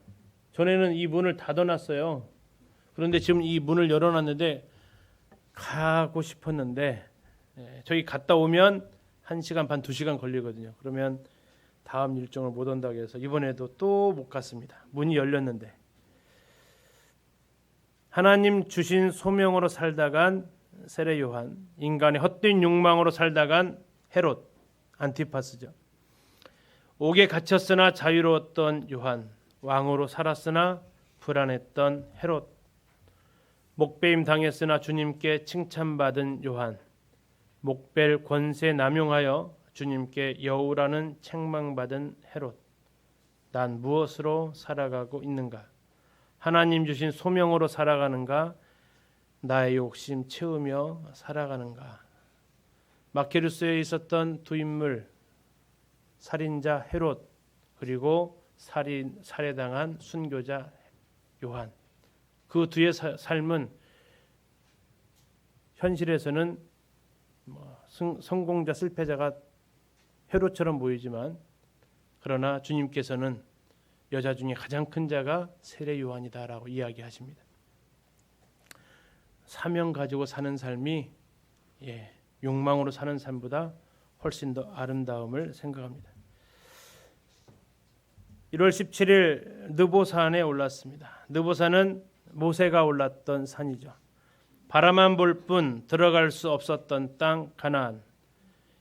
전에는 이 문을 닫아놨어요. 그런데 지금 이 문을 열어놨는데 가고 싶었는데 저기 갔다 오면 1시간 반, 2시간 걸리거든요. 그러면 다음 일정을 못 온다고 해서 이번에도 또 못 갔습니다. 문이 열렸는데 하나님 주신 소명으로 살다간 세례 요한, 인간의 헛된 욕망으로 살다간 헤롯, 안티파스죠. 옥에 갇혔으나 자유로웠던 요한, 왕으로 살았으나 불안했던 헤롯, 목배임 당했으나 주님께 칭찬받은 요한, 목벨 권세 남용하여 주님께 여우라는 책망받은 헤롯. 난 무엇으로 살아가고 있는가? 하나님 주신 소명으로 살아가는가? 나의 욕심 채우며 살아가는가? 마케루스에 있었던 두 인물, 살인자 헤롯 그리고 살해당한 순교자 요한. 그 두의 삶은 현실에서는 성공자 실패자가 헤롯처럼 보이지만 그러나 주님께서는 여자 중에 가장 큰 자가 세례 요한이다라고 이야기하십니다. 사명 가지고 사는 삶이 욕망으로 사는 삶보다 훨씬 더 아름다움을 생각합니다. 1월 17일 느보산에 올랐습니다. 느보산은 모세가 올랐던 산이죠. 바라만 볼 뿐 들어갈 수 없었던 땅 가나안.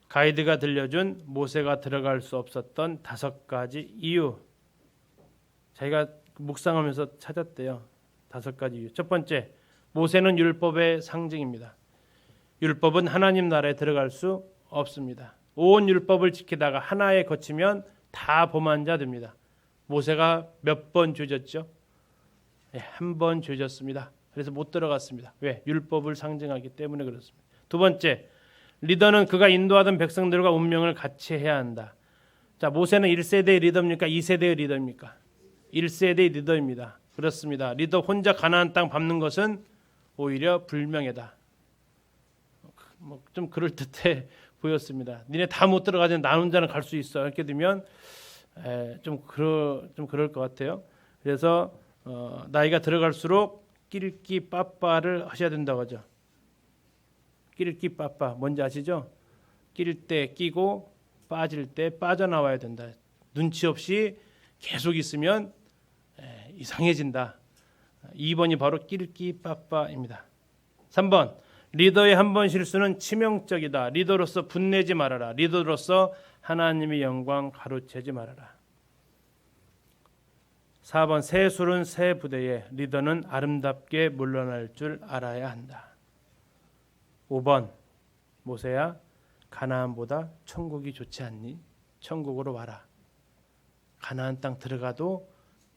가이드가 들려준 모세가 들어갈 수 없었던 5가지 이유. 자기가 묵상하면서 찾았대요. 5가지 이유. 첫 번째, 모세는 율법의 상징입니다. 율법은 하나님 나라에 들어갈 수 없습니다. 온 율법을 지키다가 하나에 거치면 다 범한 자 됩니다. 모세가 몇 번 죄졌죠? 한 번 죄졌습니다. 그래서 못 들어갔습니다. 왜? 율법을 상징하기 때문에 그렇습니다. 두 번째, 리더는 그가 인도하던 백성들과 운명을 같이 해야 한다. 자, 모세는 1세대의 리더입니까? 2세대의 리더입니까? 1세대의 리더입니다. 그렇습니다. 리더 혼자 가나안 땅 밟는 것은 오히려 불명예다. 좀 그럴듯해 보였습니다. 니네 다 못 들어가지 나 혼자는 갈 수 있어. 이렇게 되면 좀 그럴 것 같아요. 그래서 나이가 들어갈수록 끼리끼 빠빠를 하셔야 된다고 하죠. 끼리끼 빠빠 뭔지 아시죠? 낄 때 끼고 빠질 때 빠져나와야 된다. 눈치 없이 계속 있으면 이상해진다. 2번이 바로 끼리끼 빠빠입니다. 3번, 리더의 한 번 실수는 치명적이다. 리더로서 분내지 말아라. 리더로서 하나님의 영광 가로채지 말아라. 4번 새 술은 새 부대에 리더는 아름답게 물러날 줄 알아야 한다. 5번 모세야 가나안보다 천국이 좋지 않니? 천국으로 와라. 가나안 땅 들어가도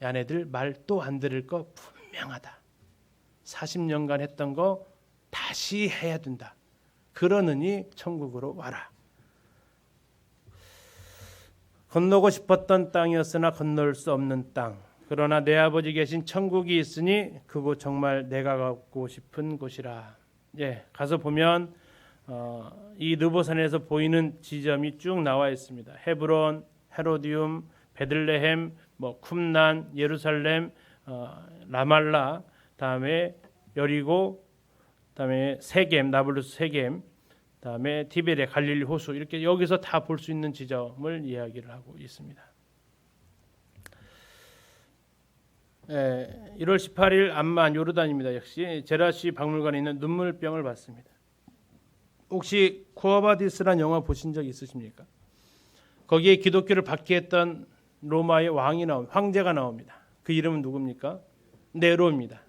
야네들 말 또 안 들을 거 분명하다. 40년간 했던 거 다시 해야 된다. 그러느니 천국으로 와라. 건너고 싶었던 땅이었으나 건널 수 없는 땅. 그러나 내 아버지 계신 천국이 있으니 그곳 정말 내가 가고 싶은 곳이라. 예, 가서 보면 이 느보산에서 보이는 지점이 쭉 나와 있습니다. 헤브론, 헤로디움, 베들레헴, 쿰난, 예루살렘, 라말라, 다음에 여리고, 다음에 세겜, 나블루스 세겜, 다음에 티베레, 갈릴리 호수 이렇게 여기서 다 볼 수 있는 지점을 이야기를 하고 있습니다. 1월 18일 암만 요르단입니다. 역시 제라시 박물관에 있는 눈물병을 봤습니다. 혹시 쿠어바디스라는 영화 보신 적 있으십니까? 거기에 기독교를 박해했던 로마의 황제가 나옵니다. 그 이름은 누굽니까? 네로입니다.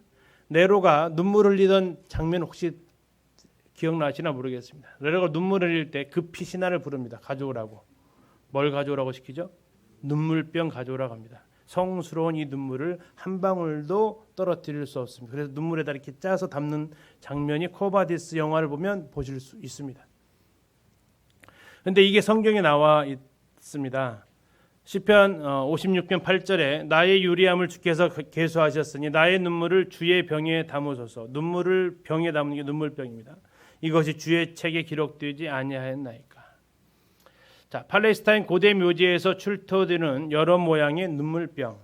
네로가 눈물 흘리던 장면 혹시 기억나시나 모르겠습니다. 네로가 눈물 흘릴 때 급히 신하를 부릅니다. 가져오라고. 뭘 가져오라고 시키죠? 눈물병 가져오라고 합니다. 성스러운 이 눈물을 한 방울도 떨어뜨릴 수 없습니다. 그래서 눈물에다 이렇게 짜서 담는 장면이 코바디스 영화를 보면 보실 수 있습니다. 그런데 이게 성경에 나와 있습니다. 시편 56편 8절에 나의 유리함을 주께서 계수하셨으니 나의 눈물을 주의 병에 담으소서. 눈물을 병에 담는 게 눈물병입니다. 이것이 주의 책에 기록되지 아니하였나이까. 자, 팔레스타인 고대 묘지에서 출토되는 여러 모양의 눈물병,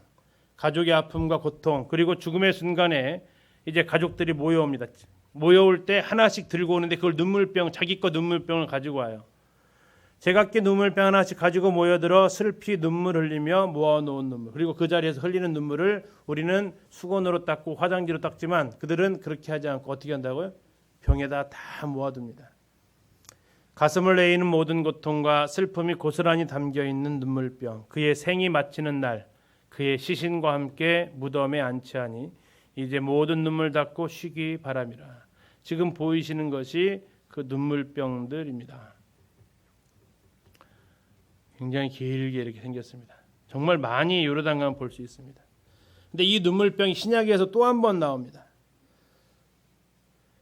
가족의 아픔과 고통, 그리고 죽음의 순간에 이제 가족들이 모여옵니다. 모여올 때 하나씩 들고 오는데 그걸 눈물병, 자기 거 눈물병을 가지고 와요. 제각기 눈물병 하나씩 가지고 모여들어 슬피 눈물 흘리며 모아놓은 눈물, 그리고 그 자리에서 흘리는 눈물을 우리는 수건으로 닦고 화장지로 닦지만 그들은 그렇게 하지 않고 어떻게 한다고요? 병에다 다 모아둡니다. 가슴을 내이는 모든 고통과 슬픔이 고스란히 담겨있는 눈물병, 그의 생이 마치는 날 그의 시신과 함께 무덤에 안치하니 이제 모든 눈물 닦고 쉬기 바람이라. 지금 보이시는 것이 그 눈물병들입니다. 굉장히 길게 이렇게 생겼습니다. 정말 많이 요르단 가면 볼 수 있습니다. 근데 이 눈물병이 신약에서 또 한 번 나옵니다.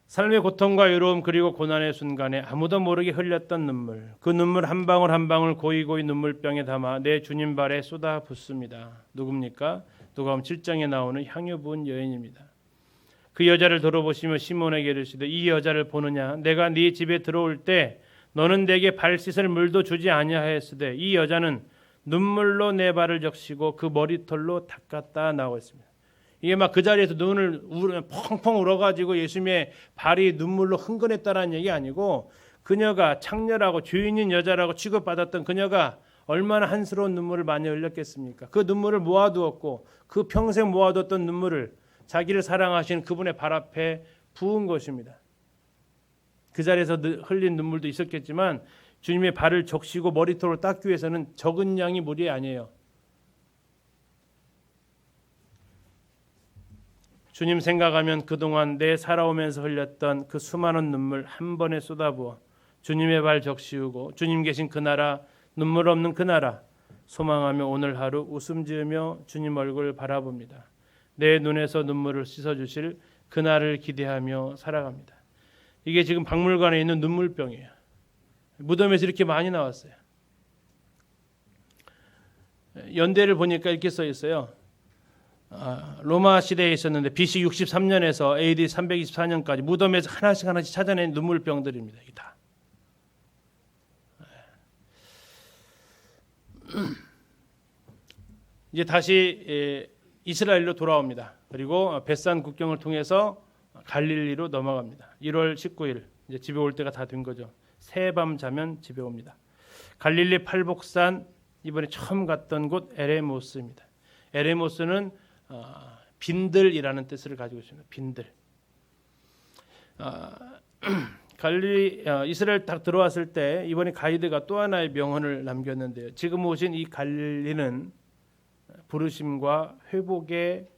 삶의 고통과 외로움 그리고 고난의 순간에 아무도 모르게 흘렸던 눈물, 그 눈물 한 방울 한 방울 고이고이 눈물병에 담아 내 주님 발에 쏟아 붓습니다. 누굽니까? 누가복음 7장에 나오는 향유 부은 여인입니다. 그 여자를 돌아보시며 시몬에게 이르시되 이 여자를 보느냐? 내가 네 집에 들어올 때 너는 내게 발 씻을 물도 주지 아니하였으되 이 여자는 눈물로 내 발을 적시고 그 머리털로 닦았다 나오고 있습니다. 이게 막 그 자리에서 눈을 펑펑 울어가지고 예수님의 발이 눈물로 흥건했다라는 얘기 아니고 그녀가 창녀라고 죄 있는 여자라고 취급받았던 그녀가 얼마나 한스러운 눈물을 많이 흘렸겠습니까? 그 눈물을 모아두었고 그 평생 모아두었던 눈물을 자기를 사랑하시는 그분의 발 앞에 부은 것입니다. 그 자리에서 흘린 눈물도 있었겠지만 주님의 발을 적시고 머리털을 닦기 위해서는 적은 양의 물이 아니에요. 주님 생각하면 그동안 내 살아오면서 흘렸던 그 수많은 눈물 한 번에 쏟아부어 주님의 발 적시우고 주님 계신 그 나라, 눈물 없는 그 나라 소망하며 오늘 하루 웃음 지으며 주님 얼굴을 바라봅니다. 내 눈에서 눈물을 씻어주실 그날을 기대하며 살아갑니다. 이게 지금 박물관에 있는 눈물병이에요. 무덤에서 이렇게 많이 나왔어요. 연대를 보니까 이렇게 써 있어요. 로마 시대에 있었는데 BC 63년에서 AD 324년까지 무덤에서 하나씩 찾아낸 눈물병들입니다. 이게 다. 이제 다시 이스라엘로 돌아옵니다. 그리고 벳산 국경을 통해서 갈릴리로 넘어갑니다. 1월 19일 이제 집에 올 때가 다 된 거죠. 새밤 자면 집에 옵니다. 갈릴리 팔복산 이번에 처음 갔던 곳 에레모스입니다. 에레모스는 빈들이라는 뜻을 가지고 있습니다. 빈들. 갈릴리 이스라엘 딱 들어왔을 때 이번에 가이드가 또 하나의 명언을 남겼는데요. 지금 오신 이 갈릴리는 부르심과 회복의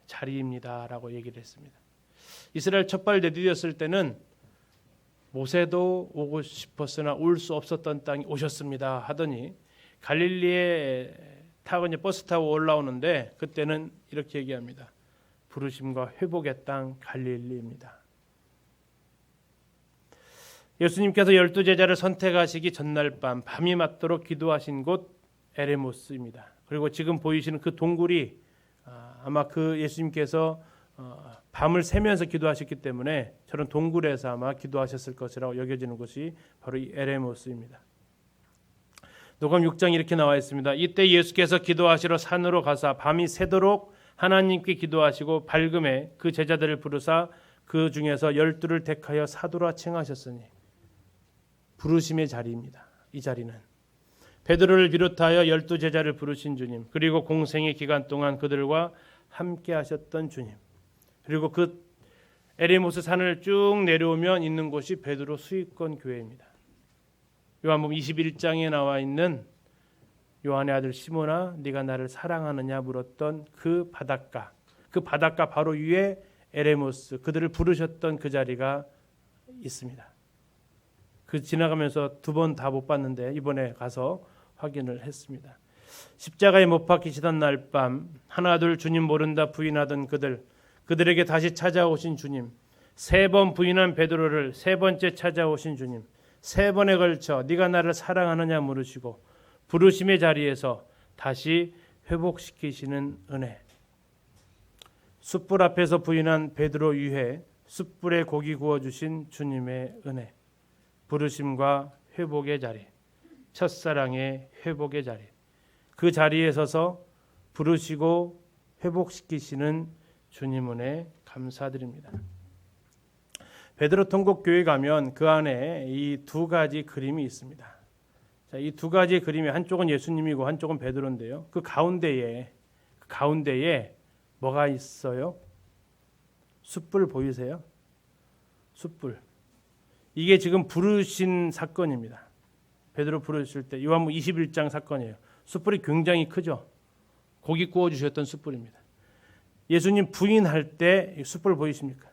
자리입니다라고 얘기를 했습니다. 이스라엘 첫발 내디뎠을 때는 모세도 오고 싶었으나 올 수 없었던 땅이 오셨습니다 하더니 갈릴리에 타고 이제 버스 타고 올라오는데 그때는 이렇게 얘기합니다. 부르심과 회복의 땅 갈릴리입니다. 예수님께서 12제자를 선택하시기 전날 밤이 맞도록 기도하신 곳 에레모스입니다. 그리고 지금 보이시는 그 동굴이 아마 그 예수님께서 밤을 새면서 기도하셨기 때문에 저런 동굴에서 아마 기도하셨을 것이라고 여겨지는 곳이 바로 이 에레모스입니다. 누가복음 6장 이렇게 나와 있습니다. 이때 예수께서 기도하시러 산으로 가사 밤이 새도록 하나님께 기도하시고 밝음에 그 제자들을 부르사 그 중에서 12를 택하여 사도라 칭하셨으니 부르심의 자리입니다. 이 자리는 베드로를 비롯하여 12제자를 부르신 주님, 그리고 공생의 기간 동안 그들과 함께 하셨던 주님, 그리고 그 에레모스 산을 쭉 내려오면 있는 곳이 베드로 수익권 교회입니다. 요한복음 21장에 나와 있는 요한의 아들 시몬아 네가 나를 사랑하느냐 물었던 그 바닷가 바로 위에 에레모스, 그들을 부르셨던 그 자리가 있습니다. 그 지나가면서 두 번 다 못 봤는데 이번에 가서 확인을 했습니다. 십자가에 못 박히시던 날 밤 하나둘 주님 모른다 부인하던 그들에게 다시 찾아오신 주님, 3번 부인한 베드로를 3번째 찾아오신 주님, 3번에 걸쳐 네가 나를 사랑하느냐 물으시고 부르심의 자리에서 다시 회복시키시는 은혜. 숯불 앞에서 부인한 베드로 위에 숯불에 고기 구워주신 주님의 은혜. 부르심과 회복의 자리, 첫사랑의 회복의 자리, 그 자리에 서서 부르시고 회복시키시는 주님 은혜 감사드립니다. 베드로 통곡교회 가면 그 안에 이 두 가지 그림이 있습니다. 자, 이 두 가지 그림이 한쪽은 예수님이고 한쪽은 베드로인데요. 그 가운데에 뭐가 있어요? 숯불 보이세요? 숯불. 이게 지금 부르신 사건입니다. 베드로 부르실 때 요한복음 21장 사건이에요. 숯불이 굉장히 크죠. 고기 구워 주셨던 숯불입니다. 예수님 부인할 때 숯불 보이십니까?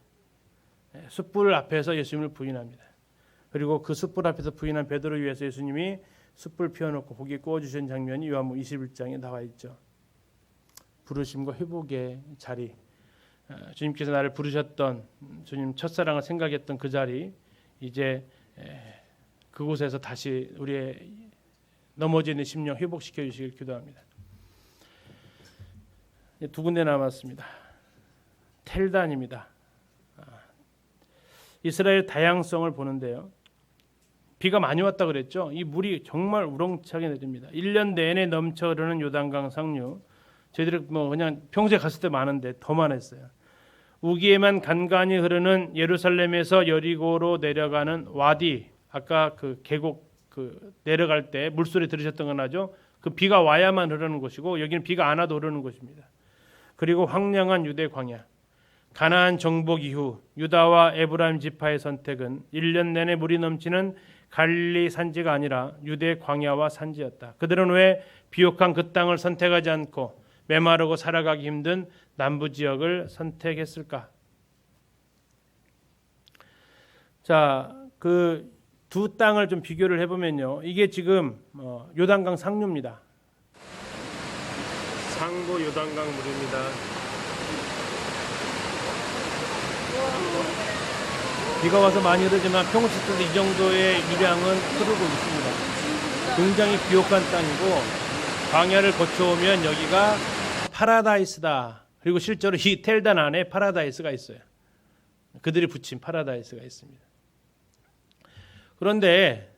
숯불 앞에서 예수님을 부인합니다. 그리고 그 숯불 앞에서 부인한 베드로 위해서 예수님이 숯불 피워놓고 고기 구워 주신 장면이 요한복음 21장에 나와 있죠. 부르심과 회복의 자리, 주님께서 나를 부르셨던 주님 첫사랑을 생각했던 그 자리, 이제 그곳에서 다시 우리의 넘어져 있는 심령 회복시켜 주시길 기도합니다. 두 군데 남았습니다. 텔단입니다. 이스라엘 다양성을 보는데요. 비가 많이 왔다 그랬죠. 이 물이 정말 우렁차게 내립니다. 1년 내내 넘쳐 흐르는 요단강 상류. 저희들이 그냥 평소에 갔을 때 많은데 더 많았어요. 우기에만 간간히 흐르는 예루살렘에서 여리고로 내려가는 와디, 아까 그 계곡 내려갈 때 물소리 들으셨던 건 아죠? 그 비가 와야만 흐르는 곳이고 여기는 비가 안 와도 흐르는 곳입니다. 그리고 황량한 유대 광야, 가나안 정복 이후 유다와 에브라임 지파의 선택은 1년 내내 물이 넘치는 갈릴리 산지가 아니라 유대 광야와 산지였다. 그들은 왜 비옥한 그 땅을 선택하지 않고 메마르고 살아가기 힘든 남부 지역을 선택했을까? 자, 그 두 땅을 좀 비교를 해보면요, 이게 지금 요단강 상류입니다. 상고 요단강 물입니다. 비가 와서 많이 흐르지만 평소 때도 이 정도의 유량은 흐르고 있습니다. 굉장히 비옥한 땅이고 광야를 거쳐오면 여기가 파라다이스다. 그리고 실제로 이 텔단 안에 파라다이스가 있어요. 그들이 붙인 파라다이스가 있습니다. 그런데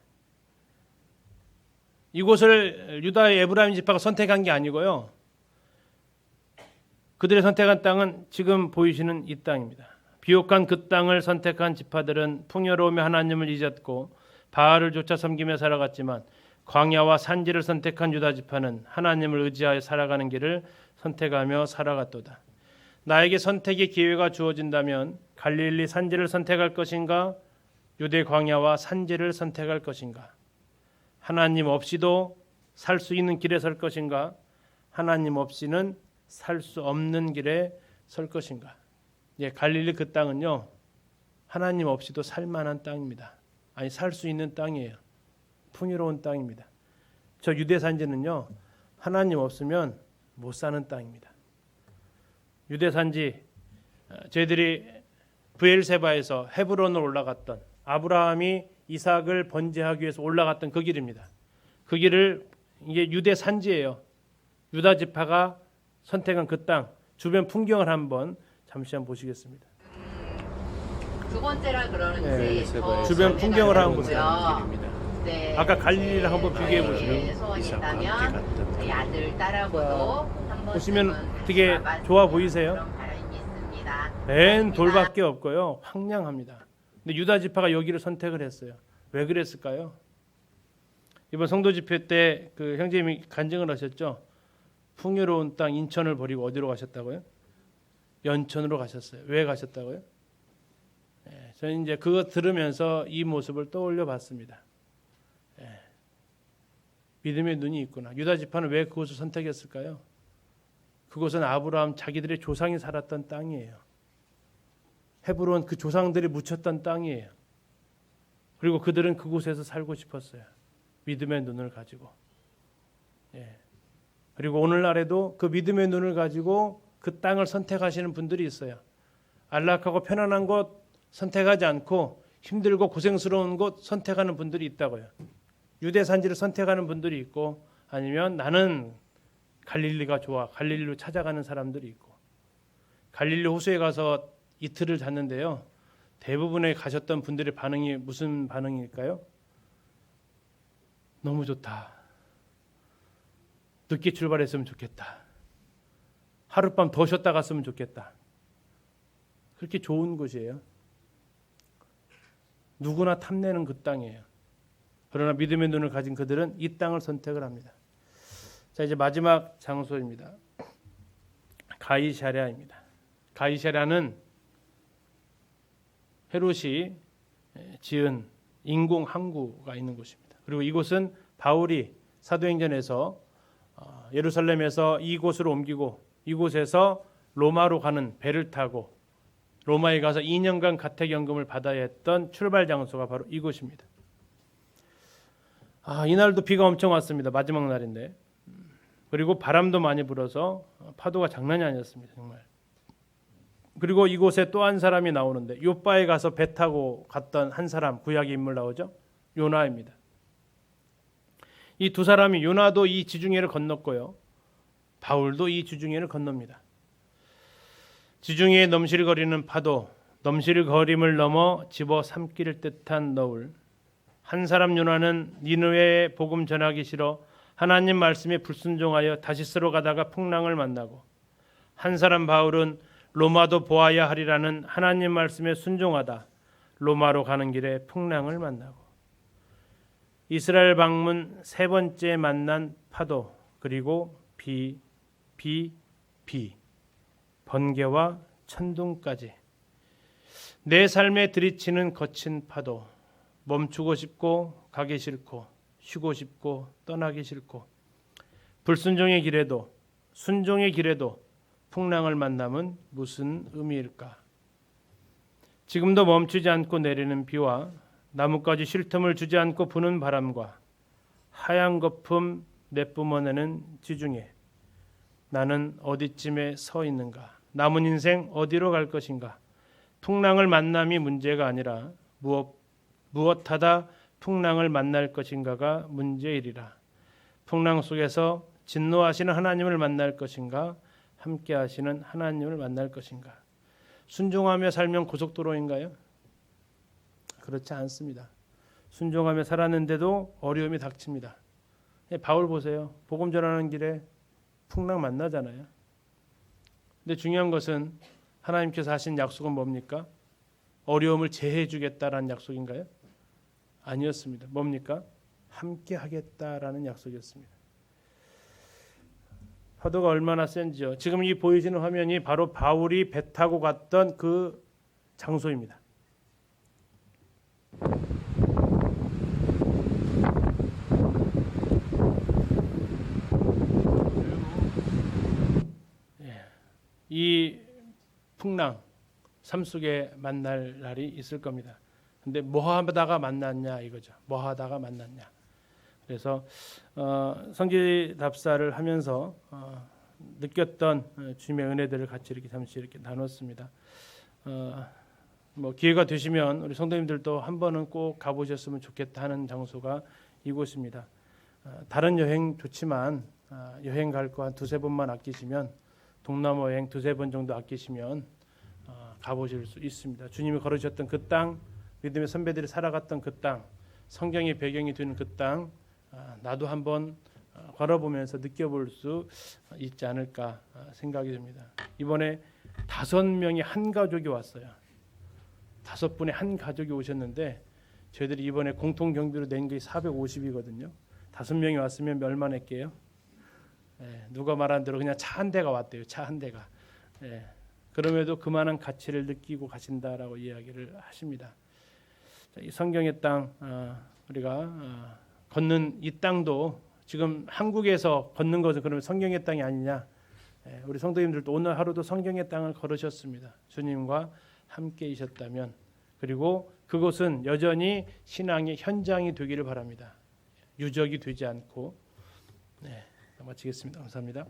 이곳을 유다의 에브라임 지파가 선택한 게 아니고요. 그들이 선택한 땅은 지금 보이시는 이 땅입니다. 비옥한 그 땅을 선택한 지파들은 풍요로움에 하나님을 잊었고 바알을 쫓아 섬기며 살아갔지만 광야와 산지를 선택한 유다 지파는 하나님을 의지하여 살아가는 길을 선택하며 살아갔도다. 나에게 선택의 기회가 주어진다면 갈릴리 산지를 선택할 것인가? 유대 광야와 산지를 선택할 것인가? 하나님 없이도 살 수 있는 길에 설 것인가? 하나님 없이는 살 수 없는 길에 설 것인가? 예, 갈릴리 그 땅은요, 하나님 없이도 살 만한 땅입니다. 아니, 살 수 있는 땅이에요. 풍요로운 땅입니다. 저 유대 산지는요, 하나님 없으면 못 사는 땅입니다. 유대 산지, 저희들이 브엘세바에서 헤브론으로 올라갔던, 아브라함이 이삭을 번제하기 위해서 올라갔던 그 길입니다. 그 길을, 이게 유대 산지예요. 유다 지파가 선택한 그 땅, 주변 풍경을 한번 잠시 보시겠습니다. 두 번째라 그러는지 주변 풍경을 한번 보세요. 네, 아까 갈릴리랑 한번 비교해 보시죠. 소원이 있다면 저희 아들 딸하고도 한번 보시면 되게 좋아 보이세요? 바람이 있습니다. 맨 돌밖에 없고요, 황량합니다. 근데 유다 지파가 여기를 선택을 했어요. 왜 그랬을까요? 이번 성도 집회 때 그 형제님이 간증을 하셨죠. 풍요로운 땅 인천을 버리고 어디로 가셨다고요? 연천으로 가셨어요. 왜 가셨다고요? 저는 이제 그거 들으면서 이 모습을 떠올려 봤습니다. 믿음의 눈이 있구나. 유다 지파는 왜 그곳을 선택했을까요? 그곳은 아브라함 자기들의 조상이 살았던 땅이에요. 헤브론 그 조상들이 묻혔던 땅이에요. 그리고 그들은 그곳에서 살고 싶었어요. 믿음의 눈을 가지고. 그리고 오늘날에도 그 믿음의 눈을 가지고 그 땅을 선택하시는 분들이 있어요. 안락하고 편안한 곳 선택하지 않고 힘들고 고생스러운 곳 선택하는 분들이 있다고요. 유대 산지를 선택하는 분들이 있고, 아니면 나는 갈릴리가 좋아, 갈릴리로 찾아가는 사람들이 있고. 갈릴리 호수에 가서 이틀을 잤는데요, 대부분의 가셨던 분들의 반응이 무슨 반응일까요? 너무 좋다. 늦게 출발했으면 좋겠다. 하룻밤 더 쉬었다 갔으면 좋겠다. 그렇게 좋은 곳이에요. 누구나 탐내는 그 땅이에요. 그러나 믿음의 눈을 가진 그들은 이 땅을 선택을 합니다. 자, 이제 마지막 장소입니다. 가이사랴입니다. 가이사랴는 헤롯이 지은 인공 항구가 있는 곳입니다. 그리고 이곳은 바울이 사도행전에서 예루살렘에서 이곳으로 옮기고, 이곳에서 로마로 가는 배를 타고 로마에 가서 2년간 가택연금을 받아야 했던 출발 장소가 바로 이곳입니다. 이날도 비가 엄청 왔습니다. 마지막 날인데. 그리고 바람도 많이 불어서 파도가 장난이 아니었습니다. 정말. 그리고 이곳에 또 한 사람이 나오는데, 요바에 가서 배 타고 갔던 한 사람, 구약의 인물 나오죠. 요나입니다. 이 두 사람이, 요나도 이 지중해를 건넜고요, 바울도 이 지중해를 건넙니다. 지중해에 넘실거리는 파도, 넘실거림을 넘어 집어삼킬 듯한 너울. 한 사람 요나는 니느웨에 복음 전하기 싫어 하나님 말씀에 불순종하여 다시스로 가다가 풍랑을 만나고, 한 사람 바울은 로마도 보아야 하리라는 하나님 말씀에 순종하다 로마로 가는 길에 풍랑을 만나고, 이스라엘 방문 세 번째 만난 파도, 그리고 비, 번개와 천둥까지. 내 삶에 들이치는 거친 파도, 멈추고 싶고 가기 싫고 쉬고 싶고 떠나기 싫고, 불순종의 길에도 순종의 길에도 풍랑을 만남은 무슨 의미일까? 지금도 멈추지 않고 내리는 비와 나뭇가지 쉴 틈을 주지 않고 부는 바람과 하얀 거품 내뿜어내는 지중해, 나는 어디쯤에 서 있는가? 남은 인생 어디로 갈 것인가? 풍랑을 만남이 문제가 아니라 무엇하다 풍랑을 만날 것인가가 문제이리라. 풍랑 속에서 진노하시는 하나님을 만날 것인가? 함께 하시는 하나님을 만날 것인가? 순종하며 살면 고속도로인가요? 그렇지 않습니다. 순종하며 살았는데도 어려움이 닥칩니다. 바울 보세요. 복음 전하는 길에 풍랑 만나잖아요. 근데 중요한 것은 하나님께서 하신 약속은 뭡니까? 어려움을 제해해 주겠다라는 약속인가요? 아니었습니다. 뭡니까? 함께 하겠다라는 약속이었습니다. 파도가 얼마나 센지요. 지금 이 보이시는 화면이 바로 바울이 배 타고 갔던 그 장소입니다. 이 풍랑 삶 속에 만날 날이 있을 겁니다. 근데 뭐 하다가 만났냐 이거죠. 뭐 하다가 만났냐. 그래서 성지답사를 하면서 느꼈던 주님의 은혜들을 같이 이렇게 잠시 이렇게 나눴습니다. 뭐 기회가 되시면 우리 성도님들도 한 번은 꼭 가보셨으면 좋겠다 하는 장소가 이곳입니다. 다른 여행 좋지만 여행 갈 거 한 두세 번만 아끼시면 동남아 여행 두세 번 정도 아끼시면 가보실 수 있습니다. 주님이 걸으셨던 그 땅, 믿음의 선배들이 살아갔던 그 땅, 성경의 배경이 되는 그 땅, 나도 한번 걸어보면서 느껴볼 수 있지 않을까 생각이 됩니다. 이번에 5명이 한 가족이 왔어요. 5분의 한 가족이 오셨는데 저희들이 이번에 공통 경비로 낸 게 450이거든요. 5명이 왔으면 얼마 낼게요? 누가 말한 대로 그냥 차 한 대가 왔대요. 차 한 대가. 그럼에도 그만한 가치를 느끼고 가신다라고 이야기를 하십니다. 이 성경의 땅, 우리가 걷는 이 땅도 지금 한국에서 걷는 것은 그러면 성경의 땅이 아니냐? 우리 성도님들도 오늘 하루도 성경의 땅을 걸으셨습니다. 주님과 함께이셨다면, 그리고 그것은 여전히 신앙의 현장이 되기를 바랍니다. 유적이 되지 않고. 마치겠습니다. 감사합니다.